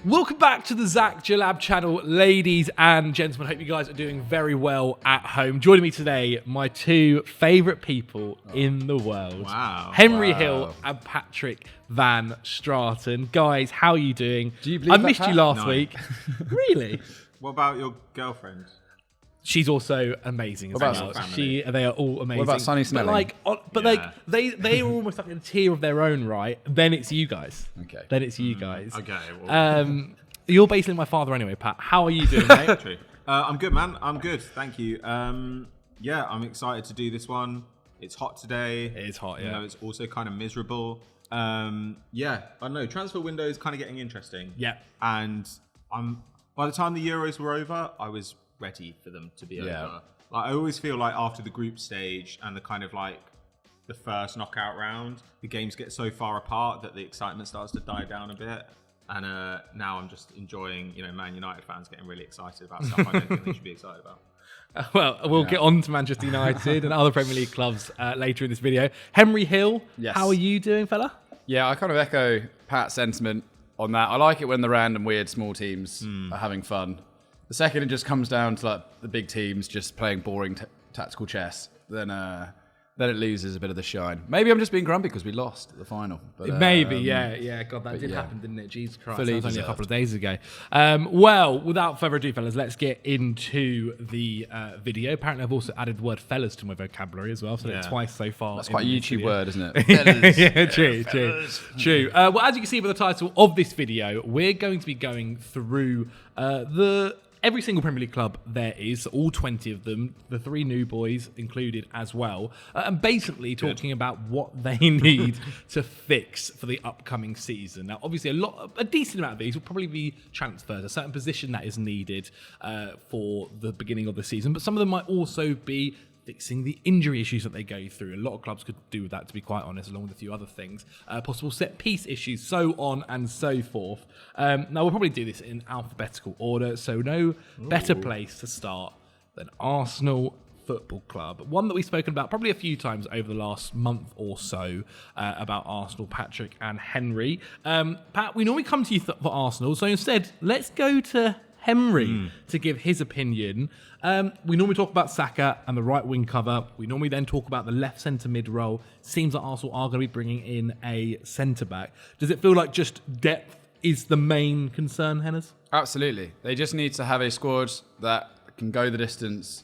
Welcome back to the Djellab channel, ladies and gentlemen. Hope you guys are doing very well at home. Joining me today, my two favourite people in the world. Wow. Henry Hill and Patrick Van Straten. Guys, how are you doing? Do you believe I that, missed you Pat? last No. week. Really? What about your girlfriend? She's also amazing as What well. about They are all amazing. What about Sonny Snelling? Yeah. They are almost like in a tier of their own, right? Then it's you guys. Okay. Then it's you guys. Okay. Well, You're basically my father anyway, Pat. How are you doing, mate? true. I'm good, man. I'm good. Thank you. Yeah, I'm excited to do this one. It's hot today. It is hot, You know, yeah. it's also kind of miserable. Yeah, I don't know. Transfer window is kind of getting interesting. Yeah. And by the time the Euros were over, I was ready for them to be over. Like, I always feel like after the group stage and the kind of like the first knockout round, the games get so far apart that the excitement starts to die down a bit. And now I'm just enjoying, Man United fans getting really excited about stuff I don't think they should be excited about. Well, we'll get on to Manchester United and other Premier League clubs later in this video. Henry Hill, Yes. how are you doing, fella? Yeah, I kind of echo Pat's sentiment on that. I like it when the random, weird, small teams are having fun. The second it just comes down to like the big teams just playing boring tactical chess, then it loses a bit of the shine. Maybe I'm just being grumpy because we lost at the final. But, Maybe, yeah. God, that did yeah. happen, didn't it? Jesus Christ, Fully that was only a deserved. couple of days ago. Well, without further ado, fellas, let's get into the video. Apparently, I've also added the word fellas to my vocabulary as well, so Yeah. twice so far. That's quite a in this YouTube video. word, isn't it? Yeah, true. Well, as you can see by the title of this video, we're going to be going through every single Premier League club there is, all 20 of them, the 3 new boys included as well, and basically talking about what they need to fix for the upcoming season. Now, obviously, a decent amount of these will probably be transfers, a certain position that is needed for the beginning of the season, but some of them might also be fixing the injury issues that they go through. A lot of clubs could do with that, to be quite honest, along with a few other things. Possible set-piece issues, so on and so forth. Now, we'll probably do this in alphabetical order, so no better place to start than Arsenal Football Club. One that we've spoken about probably a few times over the last month or so about Arsenal, Patrick and Henry. Pat, we normally come to you for Arsenal, so instead, let's go to Henry to give his opinion. We normally talk about Saka and the right wing cover. We normally then talk about the left centre mid role. Seems like Arsenal are going to be bringing in a centre back. Does it feel like just depth is the main concern, Henners? Absolutely. They just need to have a squad that can go the distance,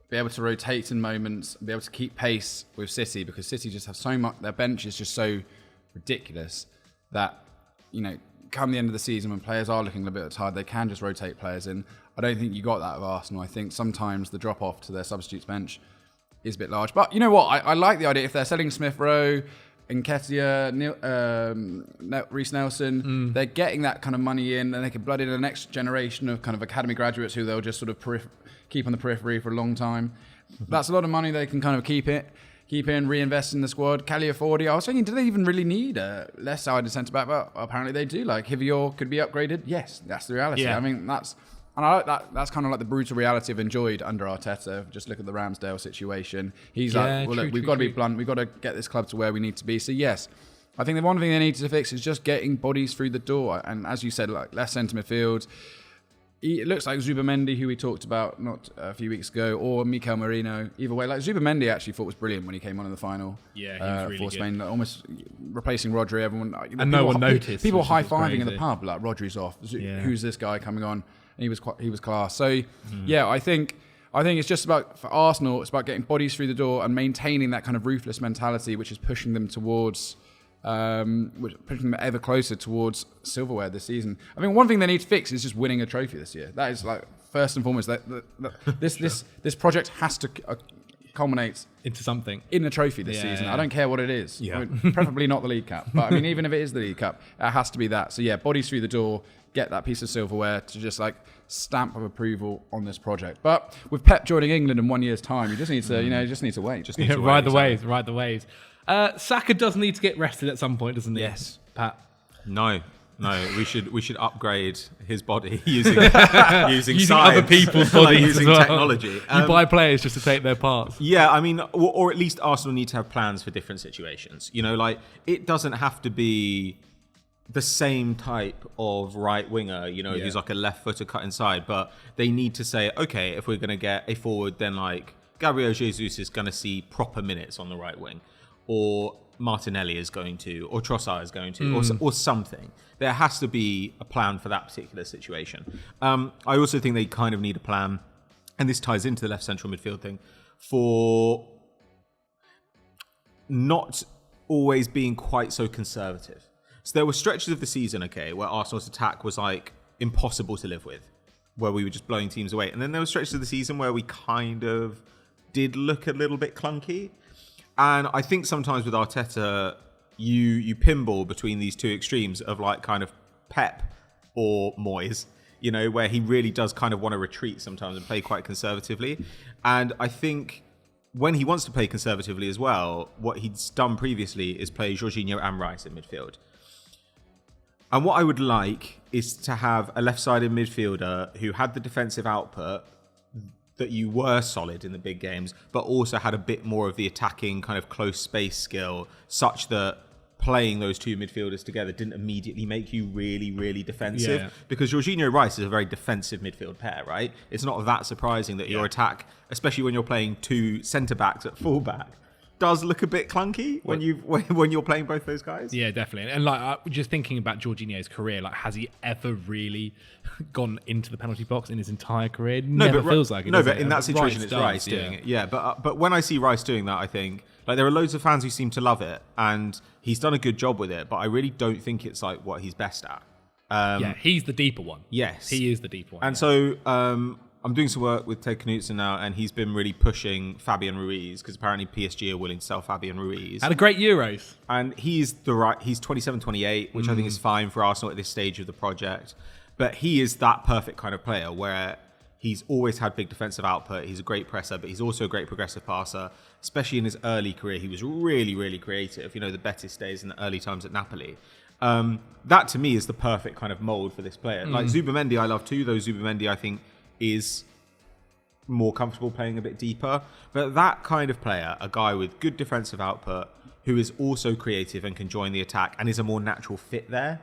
be able to rotate in moments, be able to keep pace with City, because City just have so much, their bench is just so ridiculous that, come the end of the season when players are looking a bit tired, they can just rotate players in. I don't think you got that with Arsenal. I think sometimes the drop-off to their substitutes bench is a bit large. But you know what? I like the idea. If they're selling Smith Rowe, Nketiah, Reece Nelson, they're getting that kind of money in, and they can blood in the next generation of kind of academy graduates who they'll just sort of keep on the periphery for a long time. That's a lot of money they can kind of keep in, reinvest in the squad. Caliafordi, I was thinking, do they even really need a left-sided centre-back? Well, apparently they do. Like, Hivior could be upgraded. Yes, that's the reality. Yeah. I mean, and I like that. That's kind of like the brutal reality I've enjoyed under Arteta. Just look at the Ramsdale situation. He's like, well, look, we've got to be blunt. We've got to get this club to where we need to be. So, yes, I think the one thing they need to fix is just getting bodies through the door. And as you said, like left centre midfield, it looks like Zubamendi, who we talked about not a few weeks ago, or Mikel Merino. Either way, like Zubamendi, actually thought was brilliant when he came on in the final. Yeah, he was really for good. Spain, like, almost replacing Rodri. Everyone And no one noticed, People which high is fiving in the crazy. pub, like Rodri's off. Yeah. Who's this guy coming on? And he was class. So yeah, I think it's just about, for Arsenal, it's about getting bodies through the door and maintaining that kind of ruthless mentality, which is pushing them towards. Pushing them ever closer towards silverware this season. I mean, one thing they need to fix is just winning a trophy this year. That is like first and foremost. This project has to culminate Into something. in a trophy this Yeah. season. I don't care what it is. Yeah. I mean, preferably not the League Cup. But I mean, even if it is the League Cup, it has to be that. So yeah, bodies through the door. Get that piece of silverware to just like stamp of approval on this project. But with Pep joining England in 1 year's time, you just need to wait. Just need to Ride the wait, waves, ride the waves. Saka does need to get rested at some point, doesn't he? Yes. Pat. No, we should upgrade his body using Using science, other people's like bodies using as well. technology. You buy players just to take their parts. Yeah, I mean, or at least Arsenal need to have plans for different situations. Like, it doesn't have to be the same type of right winger, who's like a left footer cut inside, but they need to say, okay, if we're going to get a forward, then like Gabriel Jesus is going to see proper minutes on the right wing, or Martinelli is going to, or Trossard is going to, or something. There has to be a plan for that particular situation. I also think they kind of need a plan, and this ties into the left central midfield thing, for not always being quite so conservative. So there were stretches of the season, where Arsenal's attack was like impossible to live with, where we were just blowing teams away. And then there were stretches of the season where we kind of did look a little bit clunky. And I think sometimes with Arteta, you pinball between these two extremes of like kind of Pep or Moyes, where he really does kind of want to retreat sometimes and play quite conservatively. And I think when he wants to play conservatively as well, what he's done previously is play Jorginho and Rice in midfield. And what I would like is to have a left-sided midfielder who had the defensive output that you were solid in the big games, but also had a bit more of the attacking kind of close space skill, such that playing those two midfielders together didn't immediately make you really, really defensive. Yeah. Because Jorginho Rice is a very defensive midfield pair, right? It's not that surprising that your attack, especially when you're playing two centre-backs at full-back, does look a bit clunky when you're playing both those guys. Yeah, definitely. And like just thinking about Jorginho's career, like has he ever really gone into the penalty box in his entire career? Never feels like it. No, but in that situation, it's Rice doing it. Yeah, but when I see Rice doing that, I think like there are loads of fans who seem to love it, and he's done a good job with it. But I really don't think it's like what he's best at. He's the deeper one. Yes, he is the deeper one. And so I'm doing some work with Ted Knutson now, and he's been really pushing Fabian Ruiz because apparently PSG are willing to sell Fabian Ruiz. Had a great Euros. And he's 27, 28, which I think is fine for Arsenal at this stage of the project. But he is that perfect kind of player where he's always had big defensive output. He's a great presser, but he's also a great progressive passer. Especially in his early career, he was really, really creative. The Betis days and the early times at Napoli. That to me is the perfect kind of mould for this player. Like Zubamendi, I love too, though Zubamendi I think is more comfortable playing a bit deeper. But that kind of player, a guy with good defensive output, who is also creative and can join the attack and is a more natural fit there,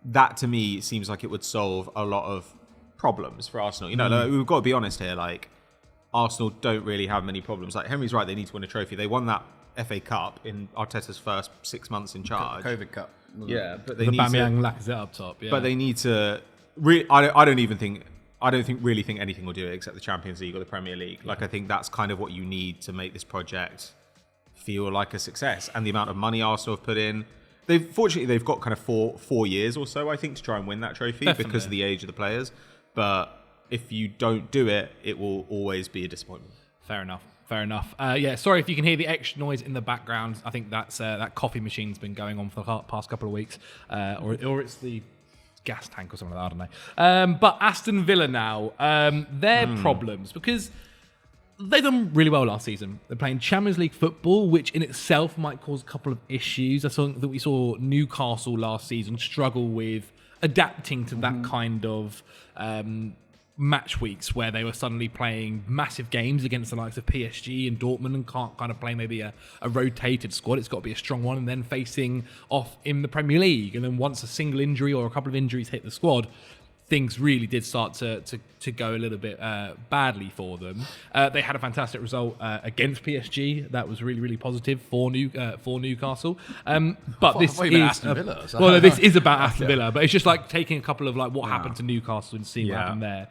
that to me seems like it would solve a lot of problems for Arsenal. Like, we've got to be honest here, like Arsenal don't really have many problems. Like Henry's right, they need to win a trophy. They won that FA Cup in Arteta's first 6 months in charge. COVID Cup. Yeah, but they the need Bamiyang Lacazette up top. Yeah. But they need to I don't really think anything will do it except the Champions League or the Premier League. Like, I think that's kind of what you need to make this project feel like a success. And the amount of money Arsenal have put in. They've got kind of four years or so, I think, to try and win that trophy. Definitely. Because of the age of the players. But if you don't do it, it will always be a disappointment. Fair enough. Sorry if you can hear the extra noise in the background. I think that's that coffee machine's been going on for the past couple of weeks. Or it's the gas tank or something like that, I don't know. But Aston Villa now, their problems, because they've done really well last season. They're playing Champions League football, which in itself might cause a couple of issues. I saw that we saw Newcastle last season struggle with adapting to that kind of match weeks where they were suddenly playing massive games against the likes of PSG and Dortmund and can't kind of play maybe a rotated squad. It's got to be a strong one, and then facing off in the Premier League. And then once a single injury or a couple of injuries hit the squad, things really did start to go a little bit badly for them. They had a fantastic result against PSG. That was really, really positive for Newcastle. But this is Aston Villa. This is about Aston Villa. But it's just like taking a couple of like what happened to Newcastle and seeing what happened there.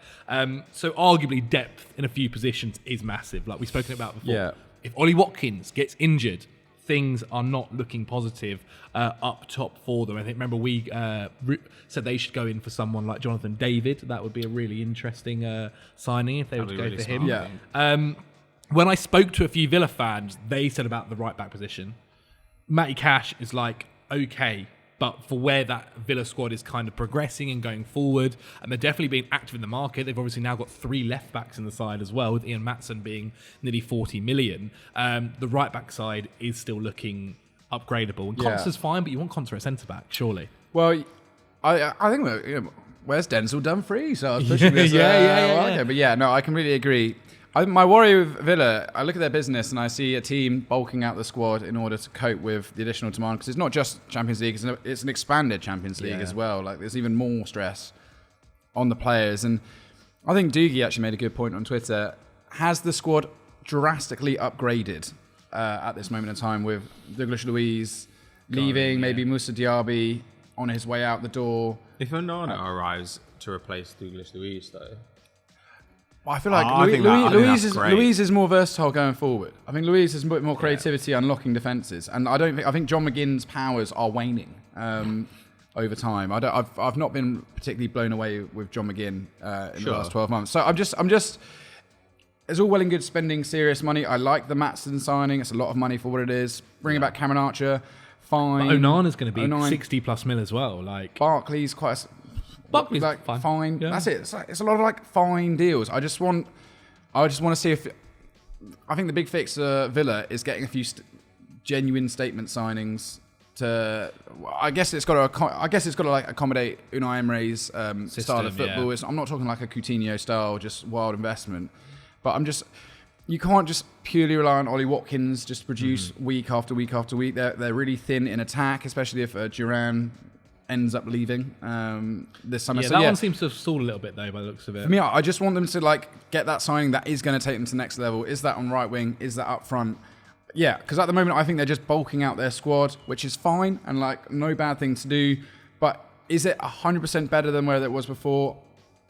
So arguably depth in a few positions is massive. Like we've spoken about before. Yeah. If Ollie Watkins gets injured, things are not looking positive up top for them. I think, remember, we said they should go in for someone like Jonathan David. That would be a really interesting signing if they were to go for him. Yeah. When I spoke to a few Villa fans, they said about the right back position, Matty Cash is like, okay, but for where that Villa squad is kind of progressing and going forward, and they're definitely being active in the market. They've obviously now got 3 left backs in the side as well, with Ian Maatson being nearly 40 million. The right back side is still looking upgradable. And Conser's fine, but you want Conser at centre back, surely. Well, I think where's Denzel Dumfries? So I was pushing this. Okay, but no, I completely agree. My worry with Villa, I look at their business and I see a team bulking out the squad in order to cope with the additional demand, because it's not just Champions League, it's an expanded Champions League as well. Like, there's even more stress on the players. And I think Doogie actually made a good point on Twitter. Has the squad drastically upgraded at this moment in time, with Douglas Luiz leaving, maybe Moussa Diaby on his way out the door? If Onana arrives to replace Douglas Luiz, though, I feel like Luiz is more versatile going forward. I think Luiz has a bit more creativity unlocking defences, and I think John McGinn's powers are waning over time. I've not been particularly blown away with John McGinn in the last 12 months. So I'm just. It's all well and good spending serious money. I like the Maatsen signing. It's a lot of money for what it is. Bringing back Cameron Archer, fine. But Onana's going to be 60 plus mil as well. Like, Barkley's Barkley's like fine. Yeah. That's it. It's a lot of like fine deals. I just want to see if. I think the big fix for Villa is getting a few genuine statement signings. I guess it's got to like accommodate Unai Emery's style of football. I'm not talking like a Coutinho style, just wild investment. But you can't just purely rely on Ollie Watkins just to produce week after week after week. They're really thin in attack, especially if Duran ends up leaving this summer. Yeah, so that one seems to have stalled a little bit though, by the looks of it. For me, I just want them to like get that signing that is going to take them to the next level. Is that on right wing? Is that up front? Yeah, because at the moment I think they're just bulking out their squad, which is fine and like no bad thing to do. But is it 100% better than where it was before?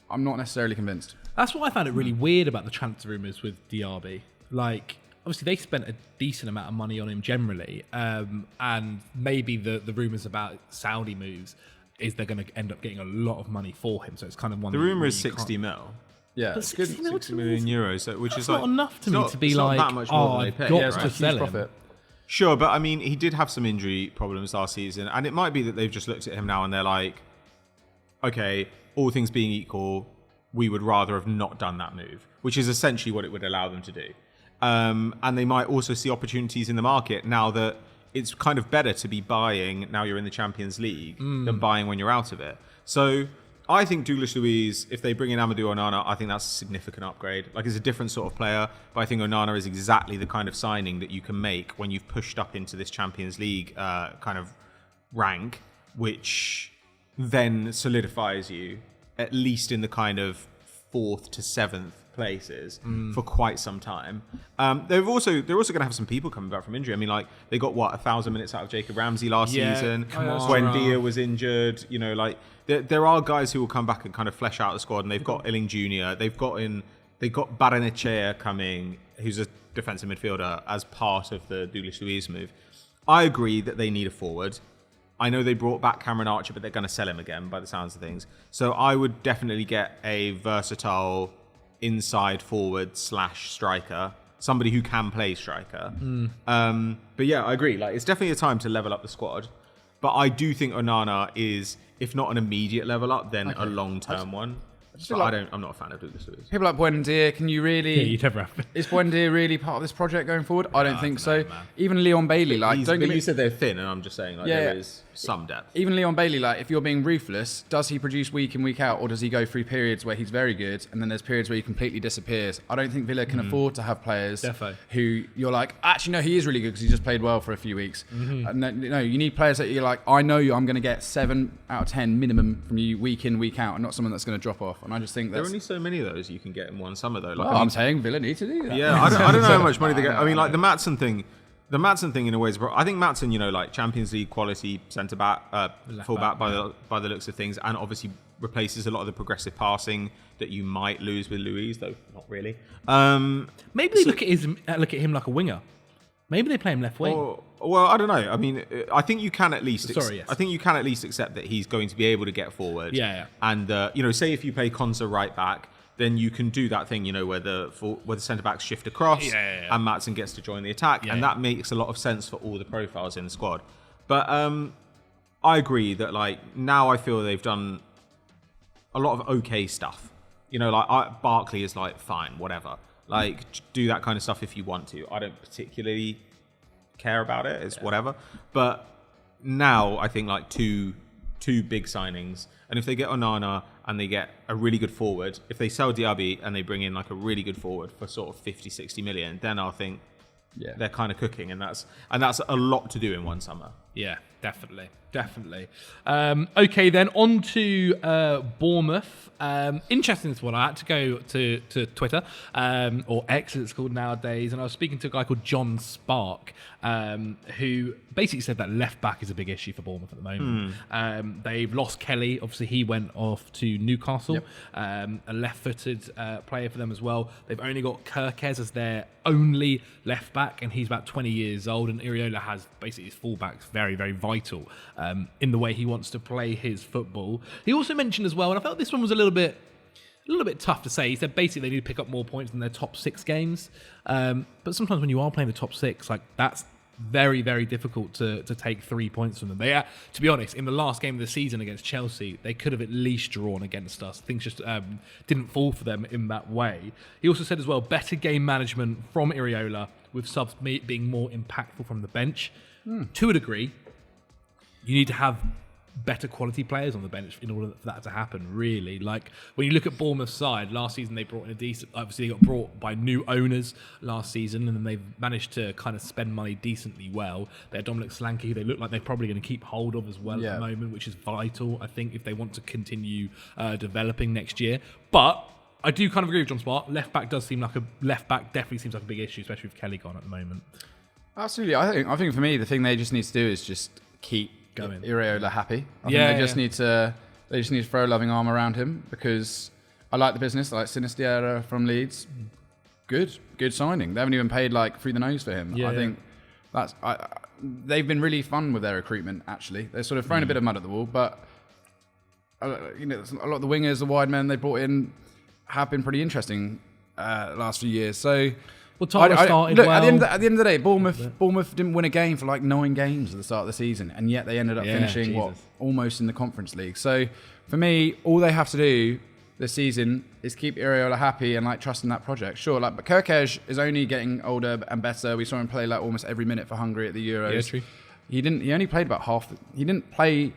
I'm not necessarily convinced. That's what I found it really weird about the transfer rumours with Diaby. Like, obviously they spent a decent amount of money on him generally, and maybe the rumours about Saudi moves is they're going to end up getting a lot of money for him. So it's kind of one. The rumour is 60 mil. Yeah, but 60 million euros, which is not like enough to me to be like, not that much more than they pay. Got to sell him. Sure, but I mean, he did have some injury problems last season, and it might be that they've just looked at him now and they're like, okay, all things being equal, we would rather have not done that move, which is essentially what it would allow them to do. And they might also see opportunities in the market now that it's kind of better to be buying now you're in the Champions League than buying when you're out of it. So I think Douglas Luiz, if they bring in Amadou Onana, I think that's a significant upgrade. Like, it's a different sort of player, but I think Onana is exactly the kind of signing that you can make when you've pushed up into this Champions League kind of rank, which then solidifies you at least in the kind of 4th to 7th places for quite some time. They're also going to have some people coming back from injury. I mean, like, they got 1,000 minutes out of Jacob Ramsey last season. When Dia was injured, you know, like there are guys who will come back and kind of flesh out the squad. And they've got Illing Jr. They've got Baranechea coming, who's a defensive midfielder, as part of the Douglas Luiz move. I agree that they need a forward. I know they brought back Cameron Archer, but they're going to sell him again by the sounds of things. So I would definitely get a versatile inside forward / striker, somebody who can play striker. But yeah, I agree. Like, it's definitely a time to level up the squad. But I do think Onana is, if not an immediate level up, then a long-term one. But I'm not a fan of Douglas Luiz. People like Buendia, can you really? Yeah, you'd never have. Is Buendia really part of this project going forward? I don't think so. Even Leon Bailey, like, but you said they're thin, and I'm just saying, like, there is some depth. Even Leon Bailey, like, if you're being ruthless, does he produce week in, week out, or does he go through periods where he's very good, and then there's periods where he completely disappears? I don't think Villa can afford to have players who you're like, actually, no, he is really good because he just played well for a few weeks. No, you need players that you're like, I know I'm going to get 7 out of 10 minimum from you week in, week out, and not someone that's going to drop off. And I just think that's... There are only so many of those you can get in one summer, though. Like, well, I'm saying Villa need to do that. Yeah, I don't know how much money they get. I mean, like, the Maatsen thing in a way is... I think Maatsen, you know, like, Champions League quality centre-back, full-back by the looks of things, and obviously replaces a lot of the progressive passing that you might lose with Luiz, though not really. Maybe they look at him like a winger. Maybe they play him left wing. Well, I don't know. I mean, I think you can at least. I think you can at least accept that he's going to be able to get forward. Yeah. And you know, say if you play Konsa right back, then you can do that thing, you know, where the centre backs shift across, and Maatsen gets to join the attack, and that makes a lot of sense for all the profiles in the squad. But I agree that, like, now I feel they've done a lot of okay stuff. You know, like Barkley is like, fine, whatever. Like, do that kind of stuff if you want to. I don't particularly care about it. It's whatever. But now I think, like, 2 two big signings. And if they get Onana and they get a really good forward, if they sell Diaby and they bring in like a really good forward for sort of 50, 60 million, then I'll think they're kind of cooking. And that's a lot to do in one summer. Yeah, definitely. Okay, then on to Bournemouth. Interesting this one. I had to go to Twitter, or X as it's called nowadays, and I was speaking to a guy called John Spark, who basically said that left back is a big issue for Bournemouth at the moment. They've lost Kelly. Obviously, he went off to Newcastle, a left-footed player for them as well. They've only got Kirkes as their only left back, and he's about 20 years old, and Iriola has basically his fullbacks very, very vital in the way he wants to play his football. He also mentioned as well, and I felt this one was a little bit tough to say. He said basically they need to pick up more points in their top 6 games. But sometimes when you are playing the top 6, like that's very, very difficult to take 3 points from them. They, to be honest, in the last game of the season against Chelsea, they could have at least drawn against us. Things just didn't fall for them in that way. He also said as well, better game management from Iriola with subs being more impactful from the bench. To a degree, you need to have better quality players on the bench in order for that to happen, really. Like, when you look at Bournemouth's side, last season they brought in a decent... Obviously, they got brought by new owners last season, and then they've managed to kind of spend money decently well. They had Dominic Solanke, who they look like they're probably going to keep hold of as well at the moment, which is vital, I think, if they want to continue developing next year. But I do kind of agree with John Spark. Left back definitely seems like a big issue, especially with Kelly gone at the moment. Absolutely. I think for me, the thing they just need to do is just keep going. Iriola happy. I think they just need to throw a loving arm around him, because I like the business. I like Sinisterra from Leeds. Good signing. They haven't even paid like through the nose for him. I think they've been really fun with their recruitment. Actually, they're sort of thrown a bit of mud at the wall, but a lot of the wingers, the wide men they brought in have been pretty interesting last few years. So. Well, Tyler started look, well. At the end of the day, Bournemouth didn't win a game for like 9 games at the start of the season, and yet they ended up finishing almost in the Conference League. So for me, all they have to do this season is keep Iriola happy and like trust in that project. Sure, but Kirkes is only getting older and better. We saw him play like almost every minute for Hungary at the Euros. Yeah, true. He only played about half. He didn't play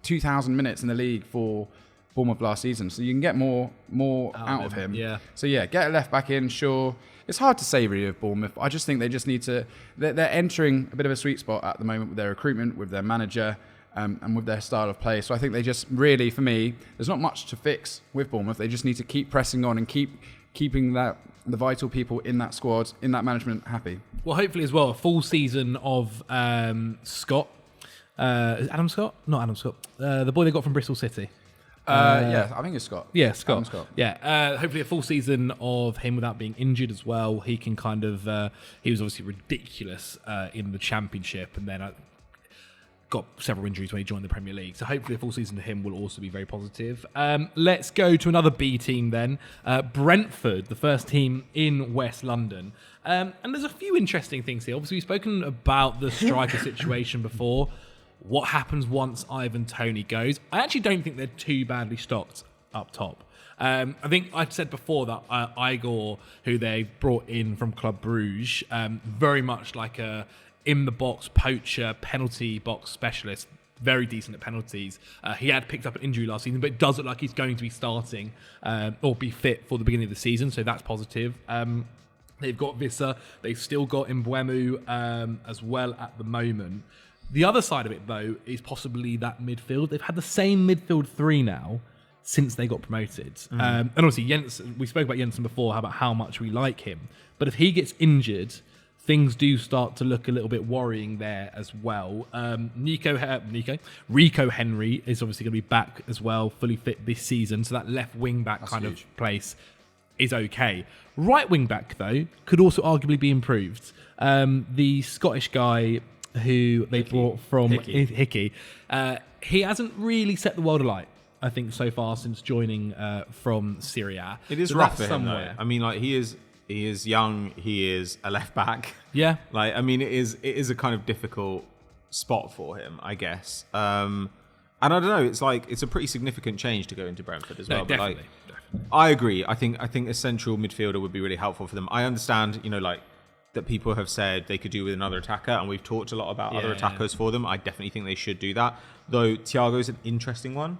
2,000 minutes in the league for Bournemouth last season, so you can get more out of him. Yeah. So get a left back in. Sure. It's hard to say really of Bournemouth. I just think they just need to... They're entering a bit of a sweet spot at the moment with their recruitment, with their manager, and with their style of play. So I think they just really, for me, there's not much to fix with Bournemouth. They just need to keep pressing on and keeping the vital people in that squad, in that management, happy. Well, hopefully as well, a full season of Scott. Is it Adam Scott? Not Adam Scott. The boy they got from Bristol City. I think it's Scott. Yeah, Scott. Adam Scott. Yeah, hopefully a full season of him without being injured as well. He can kind of... he was obviously ridiculous in the Championship, and then got several injuries when he joined the Premier League. So hopefully a full season to him will also be very positive. Let's go to another B team then. Brentford, the first team in West London. And there's a few interesting things here. Obviously, we've spoken about the striker situation before. What happens once Ivan Toney goes? I actually don't think they're too badly stocked up top. I think I've said before that Igor, who they brought in from Club Bruges, very much like a in-the-box poacher, penalty box specialist, very decent at penalties. He had picked up an injury last season, but it does look like he's going to be starting or be fit for the beginning of the season, so that's positive. They've got Visser. They've still got Mbeumo as well at the moment. The other side of it, though, is possibly that midfield. They've had the same midfield 3 now since they got promoted. And obviously, Jensen, we spoke about Jensen before, about how much we like him. But if he gets injured, things do start to look a little bit worrying there as well. Rico Henry is obviously going to be back as well, fully fit this season. So that left wing-back kind of place is okay. Right wing-back, though, could also arguably be improved. The Scottish guy... who they brought from Hickey. He hasn't really set the world alight, I think, so far since joining from Syria. It is rough for him, though. I mean, like he is young. He is a left back. Yeah. Like, I mean, it is a kind of difficult spot for him, I guess. And I don't know. It's like it's a pretty significant change to go into Brentford as well. No, definitely, definitely. I agree. I think a central midfielder would be really helpful for them. I understand, like that people have said they could do with another attacker, and we've talked a lot about other attackers for them. I definitely think they should do that. Though Thiago is an interesting one.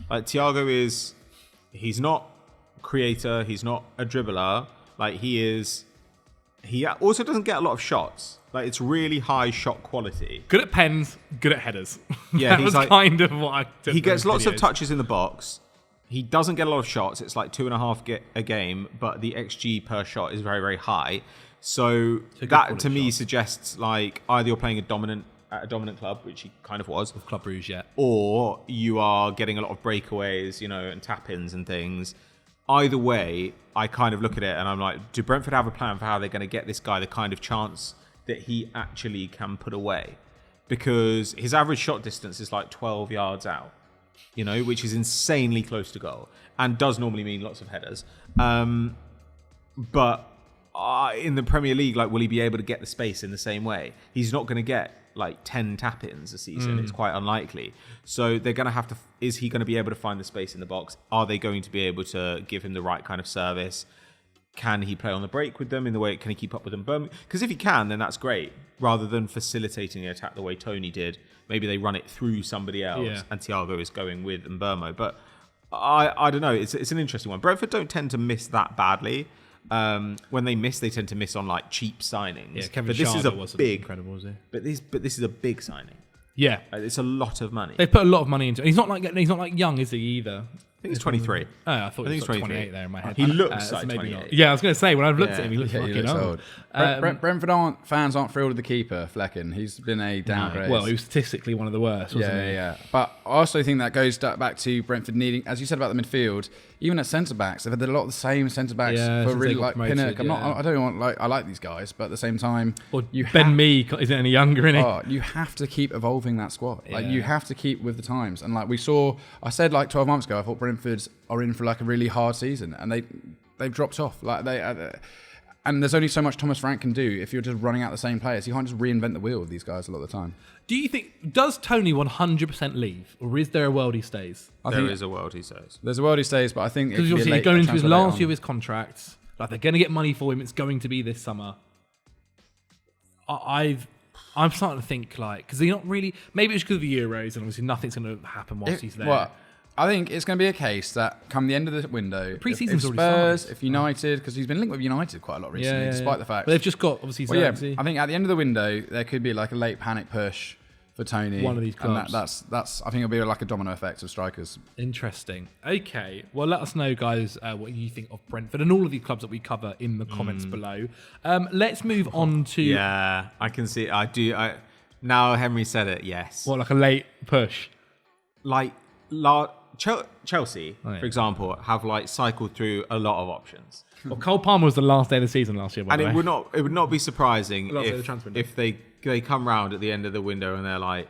Like Thiago he's not a creator, he's not a dribbler. Like he also doesn't get a lot of shots. Like it's really high shot quality. Good at pens, good at headers. Yeah, that he's was like, kind of what I took he gets from lots videos. of touches in the box. He doesn't get a lot of shots. It's like 2.5 a game, but the XG per shot is very, very high. So that to me suggests like either you're playing at a dominant club, which he kind of was, With Club Brugge, yeah. or you are getting a lot of breakaways, and tap-ins and things. Either way, I kind of look at it and I'm like, do Brentford have a plan for how they're going to get this guy the kind of chance that he actually can put away? Because his average shot distance is like 12 yards out, which is insanely close to goal and does normally mean lots of headers. But in the Premier League, like, will he be able to get the space in the same way? He's not going to get like 10 tap-ins a season. It's quite unlikely. So they're going to have to. Is he going to be able to find the space in the box? Are they going to be able to give him the right kind of service? Can he play on the break with them in the way? Can he keep up with them? Because if he can, then that's great. Rather than facilitating the attack the way Tony did, maybe they run it through somebody else, and Thiago is going with Mbeumo. But I don't know. It's an interesting one. Brentford don't tend to miss that badly. When they miss, they tend to miss on like cheap signings. Yeah, Kevin but this is Schade a wasn't big, incredible, was he? But this is a big signing. Yeah, It's a lot of money. they put a lot of money into it. He's not like young, is he either? I think he's 23. Oh, I thought he was like 23. 28 there in my head. He looks so like maybe 28. not. Yeah, I was going to say, when I've looked at him, he looks Yeah, fucking he looks old. old. Brentford fans aren't thrilled with the keeper, Flecken. He's been a downgrade. Well, he was statistically one of the worst, wasn't he? Yeah. But I also think that goes back to Brentford needing, as you said about the midfield, even at centre backs, they've had a lot of the same centre backs Yeah, for since really they got like promoted, Pinnock. I don't want I like these guys, but at the same time, Or you Ben Mee isn't any younger, is he? you have to keep evolving that squad. Like Yeah. you have to keep with the times. And like I said like 12 months ago, I thought Brentford are in for like a really hard season, and they've dropped off. Like and there's only so much Thomas Frank can do if you're just running out the same players. You can't just reinvent the wheel with these guys a lot of the time. Do you think, does Tony 100% leave, or is there a world he stays? There is a world, he says. There's a world he stays, but I think Because obviously he's going into his last year of his contract. Like, they're going to get money for him. It's going to be this summer. I'm starting to think, like, because they're not really. Maybe it's because of the Euros, and obviously nothing's going to happen whilst he's there. Well, I think it's going to be a case that come the end of the window, Pre-season's if already Spurs, started. if United, because he's been linked with United quite a lot recently, despite the fact. But they've just got, obviously, Well, yeah, Xerxes. I think at the end of the window there could be like a late panic push for Tony. One of these clubs. And that's. I think it'll be like a domino effect of strikers. Interesting. Okay. Well, let us know, guys, what you think of Brentford and all of the clubs that we cover in the comments below. Let's move on to... Yeah, I can see. I do. Now Henry said it. Yes. What, like a late push? Like Chelsea, for example, have like cycled through a lot of options. Well, Cole Palmer was the last day of the season last year, by And the way. it would not be surprising Last day of the transfer window. if they come round at the end of the window and they're like,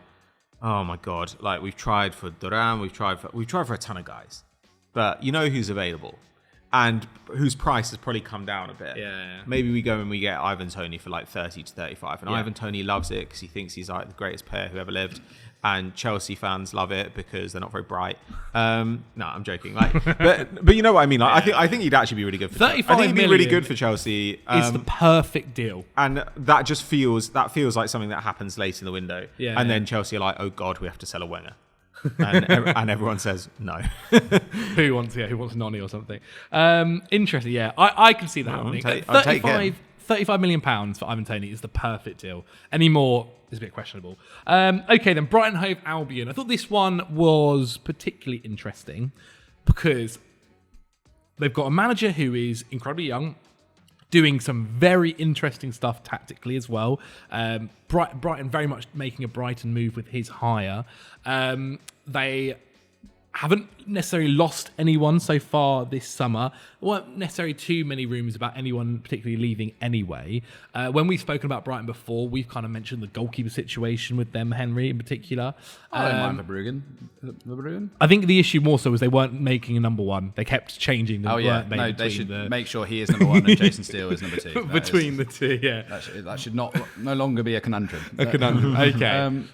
oh my god, like we've tried for Duran, we've tried for a ton of guys, but you know who's available and whose price has probably come down a bit. Yeah. Maybe we go and we get Ivan Toney for like 30 to 35, and Ivan Toney loves it because he thinks he's like the greatest player who ever lived. And Chelsea fans love it because they're not very bright. No, I'm joking. Like, but you know what I mean. Like, I think he'd actually be really good for Chelsea. 35 I think he'd be really million good for Chelsea. It's the perfect deal. And that just feels like something that happens late in the window. Yeah, and yeah. then Chelsea are like, oh god, we have to sell a winger. and everyone says no. Who wants Nonny or something? Interesting. Yeah, I can see that happening. I'll take it. £35 million for Ivan Toney is the perfect deal. Any more is a bit questionable. Okay, then Brighton Hove Albion. I thought this one was particularly interesting because they've got a manager who is incredibly young, doing some very interesting stuff tactically as well. Brighton very much making a Brighton move with his hire. They haven't necessarily lost anyone so far this summer. There weren't necessarily too many rumours about anyone particularly leaving anyway. When we've spoken about Brighton before, we've kind of mentioned the goalkeeper situation with them, Henry in particular. I don't mind Verbruggen. I think the issue more so was they weren't making a number one. They kept changing them. Oh yeah, weren't they, no, they between should make sure he is number one and Jason Steele is number two. between the two, yeah. That should no longer be a conundrum. A conundrum. Okay.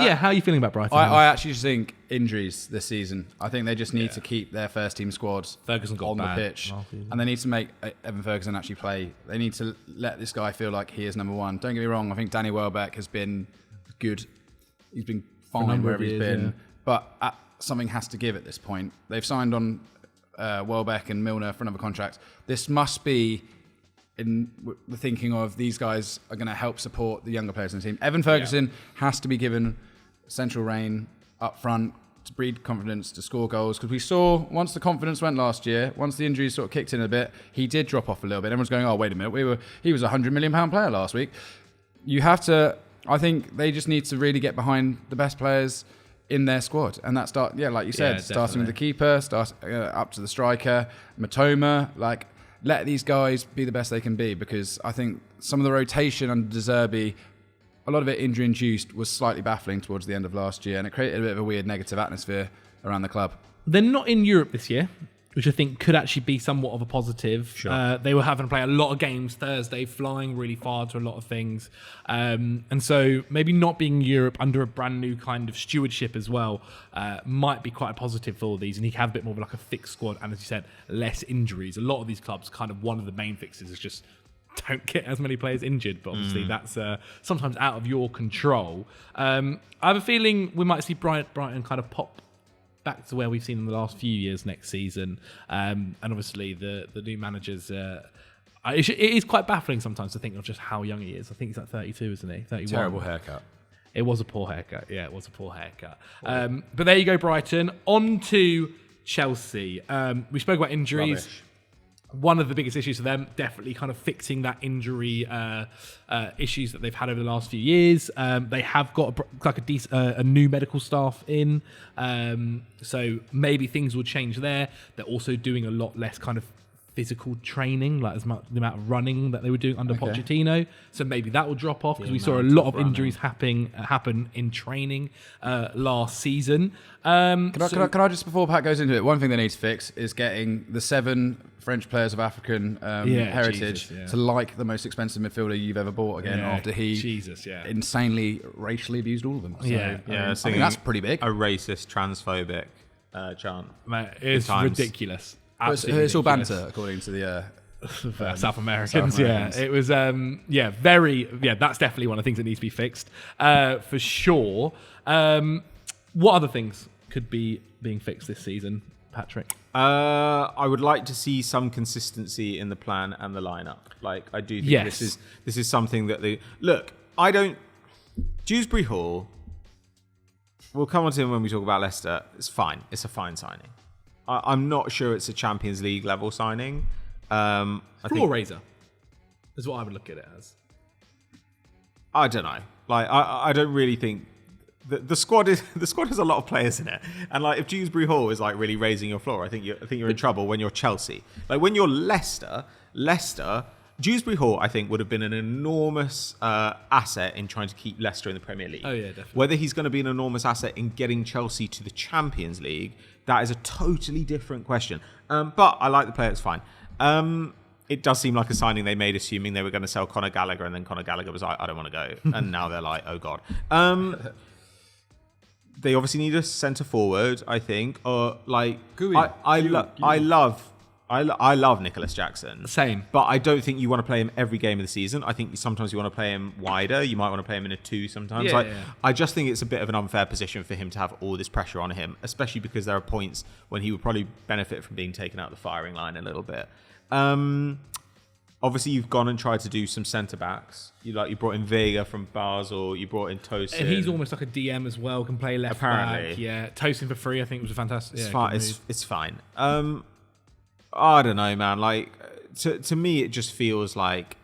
Yeah, how are you feeling about Brighton? I actually think injuries this season. I think they just need to keep their first team squad Ferguson got on the bad pitch, last season. and they need to make Evan Ferguson actually play. They need to let this guy feel like he is number one. Don't get me wrong. I think Danny Welbeck has been good. He's been fine wherever he's been, but something has to give at this point. They've signed on Welbeck and Milner for another contract. This must be in the thinking of these guys are going to help support the younger players in the team. Evan Ferguson has to be given central reign up front to breed confidence, to score goals. Because we saw once the confidence went last year, once the injuries sort of kicked in a bit, he did drop off a little bit. Everyone's going, oh, wait a minute, he was a £100 million player last week. You have to, I think they just need to really get behind the best players in their squad. And that like you said, starting with the keeper, up to the striker, Matoma, let these guys be the best they can be, because I think some of the rotation under De Zerbi, a lot of it injury-induced, was slightly baffling towards the end of last year, and it created a bit of a weird negative atmosphere around the club. They're not in Europe this year, which I think could actually be somewhat of a positive. Sure. They were having to play a lot of games Thursday, flying really far to a lot of things. And so maybe not being in Europe under a brand new kind of stewardship as well might be quite a positive for all these. And he can have a bit more of like a fixed squad. And as you said, less injuries. A lot of these clubs, kind of one of the main fixes is just don't get as many players injured. But obviously that's sometimes out of your control. I have a feeling we might see Brighton kind of pop back to where we've seen in the last few years next season. And obviously the new managers, it is quite baffling sometimes to think of just how young he is. I think he's like 32, isn't he? 31. Terrible haircut. It was a poor haircut. Yeah, it was a poor haircut. But there you go, Brighton. On to Chelsea. We spoke about injuries. Rubbish. One of the biggest issues for them, definitely kind of fixing that injury issues that they've had over the last few years. They have got a new medical staff in, so maybe things will change there. They're also doing a lot less kind of physical training, like as much the amount of running that they were doing under Pochettino. So maybe that will drop off, because we saw a lot of injuries happen in training last season. Can I just, before Pat goes into it, one thing they need to fix is getting the 7 French players of African heritage to like the most expensive midfielder you've ever bought again after he insanely racially abused all of them. So, I think that's pretty big. A racist, transphobic chant. Mate, it's ridiculous. It's all banter, according to the South Americans. It was that's definitely one of the things that needs to be fixed for sure. What other things could be being fixed this season, Patrick? I would like to see some consistency in the plan and the lineup. Like, I do think this is something that Dewsbury Hall, we'll come on to him when we talk about Leicester. It's fine. It's a fine signing. I'm not sure it's a Champions League level signing. Floor raiser is what I would look at it as. I don't know. Like, I don't really think the squad has a lot of players in it, and like if Dewsbury Hall is like really raising your floor, I think you're in trouble when you're Chelsea. Like when you're Leicester, Dewsbury Hall, I think, would have been an enormous asset in trying to keep Leicester in the Premier League. Oh yeah, definitely. Whether he's going to be an enormous asset in getting Chelsea to the Champions League, that is a totally different question. But I like the player; it's fine. It does seem like a signing they made assuming they were going to sell Conor Gallagher, and then Conor Gallagher was like, I don't want to go. And now they're like, oh God. They obviously need a centre forward, I think. Or like, I love Nicholas Jackson. Same. But I don't think you want to play him every game of the season. I think sometimes you want to play him wider. You might want to play him in a 2 sometimes. I just think it's a bit of an unfair position for him to have all this pressure on him, especially because there are points when he would probably benefit from being taken out of the firing line a little bit. Obviously, you've gone and tried to do some centre backs. You brought in Vega from Basel. You brought in Tosin. And he's almost like a DM as well. Can play left back. Yeah, Tosin for free. I think was a fantastic. It's fine. It's fine. I don't know, man. Like to me, it just feels like